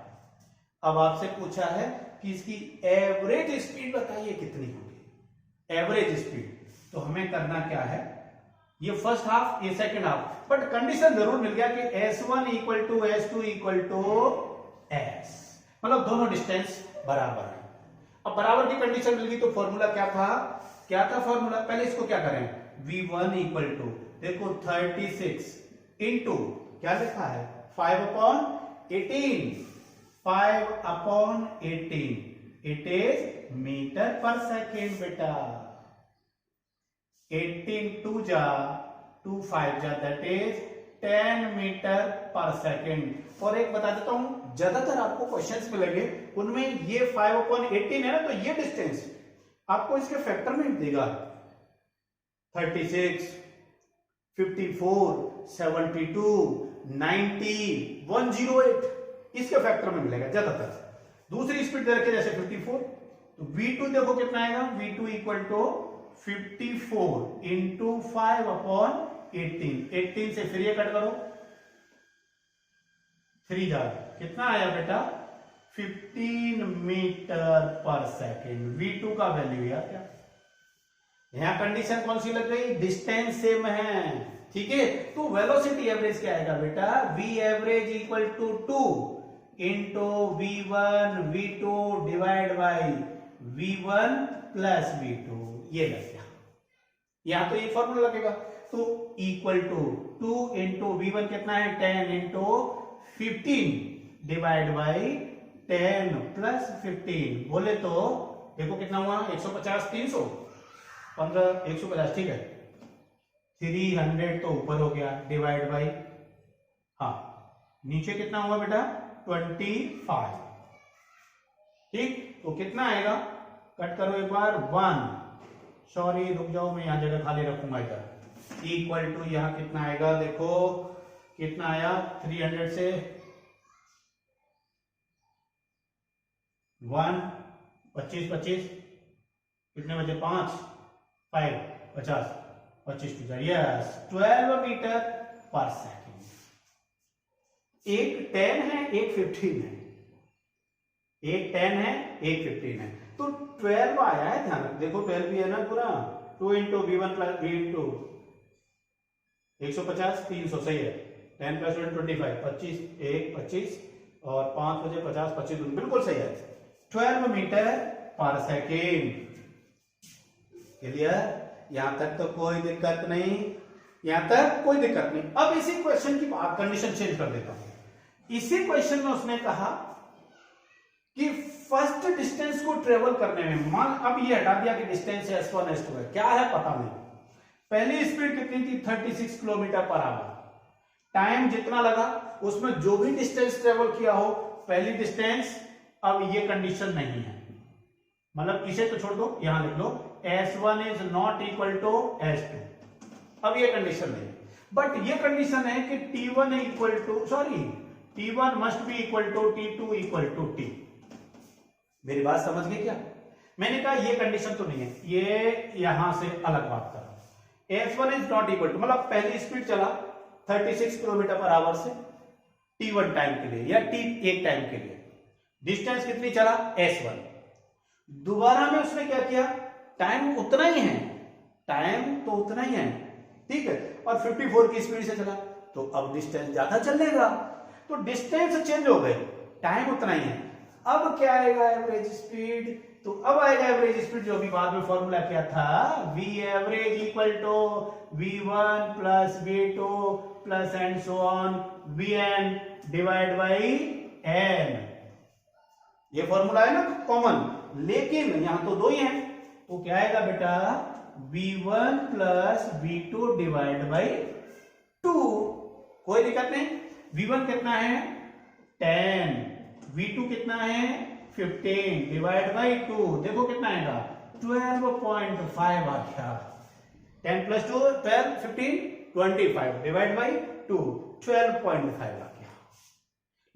B: अब आपसे पूछा है कि इसकी एवरेज स्पीड बताइए कितनी होगी, एवरेज स्पीड। तो हमें करना क्या है, ये फर्स्ट हाफ, ये सेकंड हाफ, बट कंडीशन जरूर मिल गया कि s1 equal to s2 equal to s, मतलब दोनों डिस्टेंस बराबर है। अब बराबर की कंडीशन मिल गई तो फॉर्मूला क्या था? क्या था फॉर्मूला? पहले इसको क्या करें, v1 इक्वल टू, देखो 36 इंटू क्या लिखा है? 5 upon 18, 5 upon 18, it is metre per second बेटा। 18 2 जा 2 5 जा, that is 10 metre per second. और एक बता देता हूं, ज्यादातर आपको क्वेश्चंस मिलेंगे उनमें ये 5 अपॉन 18 है ना, तो ये डिस्टेंस आपको इसके फैक्टर में देगा। 36, 54, 72, 90, 108 इसके फैक्टर में मिलेगा ज्यादातर। दूसरी स्पीड दे रखी है जैसे 54, तो V2 देखो कितना आएगा, V2 equal to 54 into 5 upon 18, 18 से फिर ये कट करो, 3 जा, कितना आया बेटा? 15 मीटर पर सेकेंड। V2 का वैल्यू यार क्या, यहां कंडीशन कौन सी लग गई? डिस्टेंस सेम है, ठीक है। तो वेलोसिटी एवरेज क्या आएगा बेटा? V average equal to 2 into V1 V2 divide by V1 plus V2, ये लग गया। यहां तो ये फॉर्मूला लगेगा, तो इक्वल टू 2 इंटू V1 कितना है? 10 इंटू 15 डिवाइड बाई 10 प्लस 15, बोले तो देखो कितना हुआ? 150, 300, 15, 150, ठीक है। 300 तो ऊपर हो गया, डिवाइड बाई, हाँ नीचे कितना हुआ बेटा? 25। ठीक, तो कितना आएगा, कट करो एक बार, 1, सॉरी रुक जाओ, मैं यहां जगह खाली रखूंगा इधर, इक्वल टू यहां कितना आएगा, देखो कितना आया, 300 से 1, 25 25 कितने बचे, 5 5 50 25 to yes 12 metre per second. एक 10 है, एक 15 है, एक 10 है, एक 15 है, तो 12 आया है, ध्यान रख, देखो 12 भी है ना पूरा, 2 into v1 plus v into 150 300 सही है, 10 प्लस 1 25 25 1 25 और 5 बजे 50 25 बिल्कुल सही है, 12 मीटर पर सेकेंड। क्लियर, यहां तक तो कोई दिक्कत नहीं, यहां तक कोई दिक्कत नहीं। अब इसी क्वेश्चन की बात, कंडीशन चेंज कर देता हूं। इसी क्वेश्चन में उसने कहा कि फर्स्ट डिस्टेंस को ट्रेवल करने में, मान अब ये हटा दिया कि डिस्टेंस है S1 S2 है, क्या है पता नहीं, पहली स्पीड कितनी थी 36 किलोमीटर पर आवर, टाइम जितना लगा उसमें जो भी डिस्टेंस ट्रेवल किया हो पहली डिस्टेंस, अब ये कंडीशन नहीं है, मतलब इसे तो छोड़ दो, यहां लिख लो S1 is not equal to S2, अब ये कंडीशन नहीं, बट ये कंडीशन है कि T1 equal to T1 must be equal to T2 equal to T। मेरी बात समझ गए क्या, मैंने कहा ये कंडीशन तो नहीं है, ये यहां से अलग बात कर रहा हूं, S1 is not equal to, मतलब पहली स्पीड चला 36 किलोमीटर पर आवर से T1 टाइम के लिए या T1 टाइम के लिए, डिस्टेंस कितनी चला S1, दोबारा में उसने क्या किया, टाइम उतना ही है, टाइम तो उतना ही है, ठीक है, और 54 की स्पीड से चला, तो अब डिस्टेंस ज्यादा चलेगा, तो डिस्टेंस चेंज हो गई, टाइम उतना ही है, अब क्या आएगा एवरेज स्पीड, तो अब आएगा एवरेज स्पीड जो भी बाद में फॉर्मूला क्या था, V average equal to V1 plus V2 plus and so on Vn divide by n, ये फॉर्मूला है ना कॉमन, लेकिन यहां तो दो ही हैं, तो क्या आएगा बेटा, V1 plus V2 divide by 2, कोई दिक्कत नहीं, V1 कितना है 10, V2 कितना है 15 डिवाइड बाई 2, देखो कितना आएगा 12.5 आ गया, 10 प्लस 2 12 15 25 डिवाइड बाई 2 12.5 आ गया।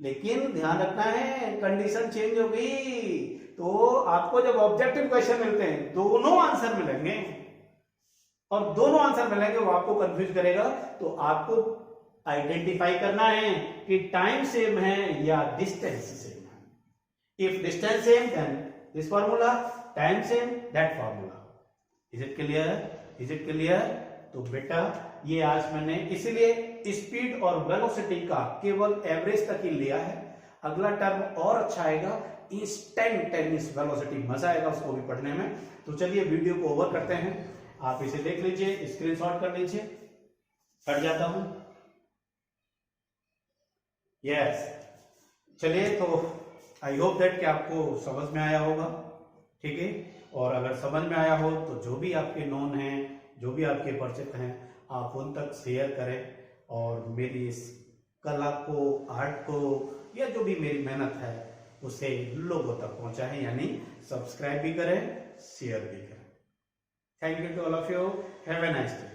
B: लेकिन ध्यान रखना है कंडीशन चेंज हो गई, तो आपको जब ऑब्जेक्टिव क्वेश्चन मिलते हैं दोनों आंसर मिलेंगे, और दोनों आंसर मिलेंगे वो आपको कंफ्यूज करेगा, तो आपको आइडेंटिफाई करना है कि टाइम सेम है या डिस्टेंस सेम है। If distance same then this formula, time same that formula. Is it clear, is it clear? तो बेटा ये आज मैंने इसलिए स्पीड और वेलोसिटी का केवल एवरेज तक ही लिया है, अगला टर्म और अच्छा आएगा, इंस्टेंटेनियस वेलोसिटी, मजा आएगा उसको भी पढ़ने में। तो चलिए वीडियो को ओवर करते हैं, आप इसे देख लीजिए, स्क्रीनशॉट कर लीजिए, हट जाता हूं, यस। चलिए, तो आई होप दैट कि आपको समझ में आया होगा, ठीक है, और अगर समझ में आया हो तो जो भी आपके नोन हैं, जो भी आपके परिचित हैं, आप उन तक शेयर करें, और मेरी इस कला को, आर्ट को, या जो भी मेरी मेहनत है उसे लोगों तक पहुंचाएं, यानी सब्सक्राइब भी करें, शेयर भी करें। Thank you to all of you, have a nice day.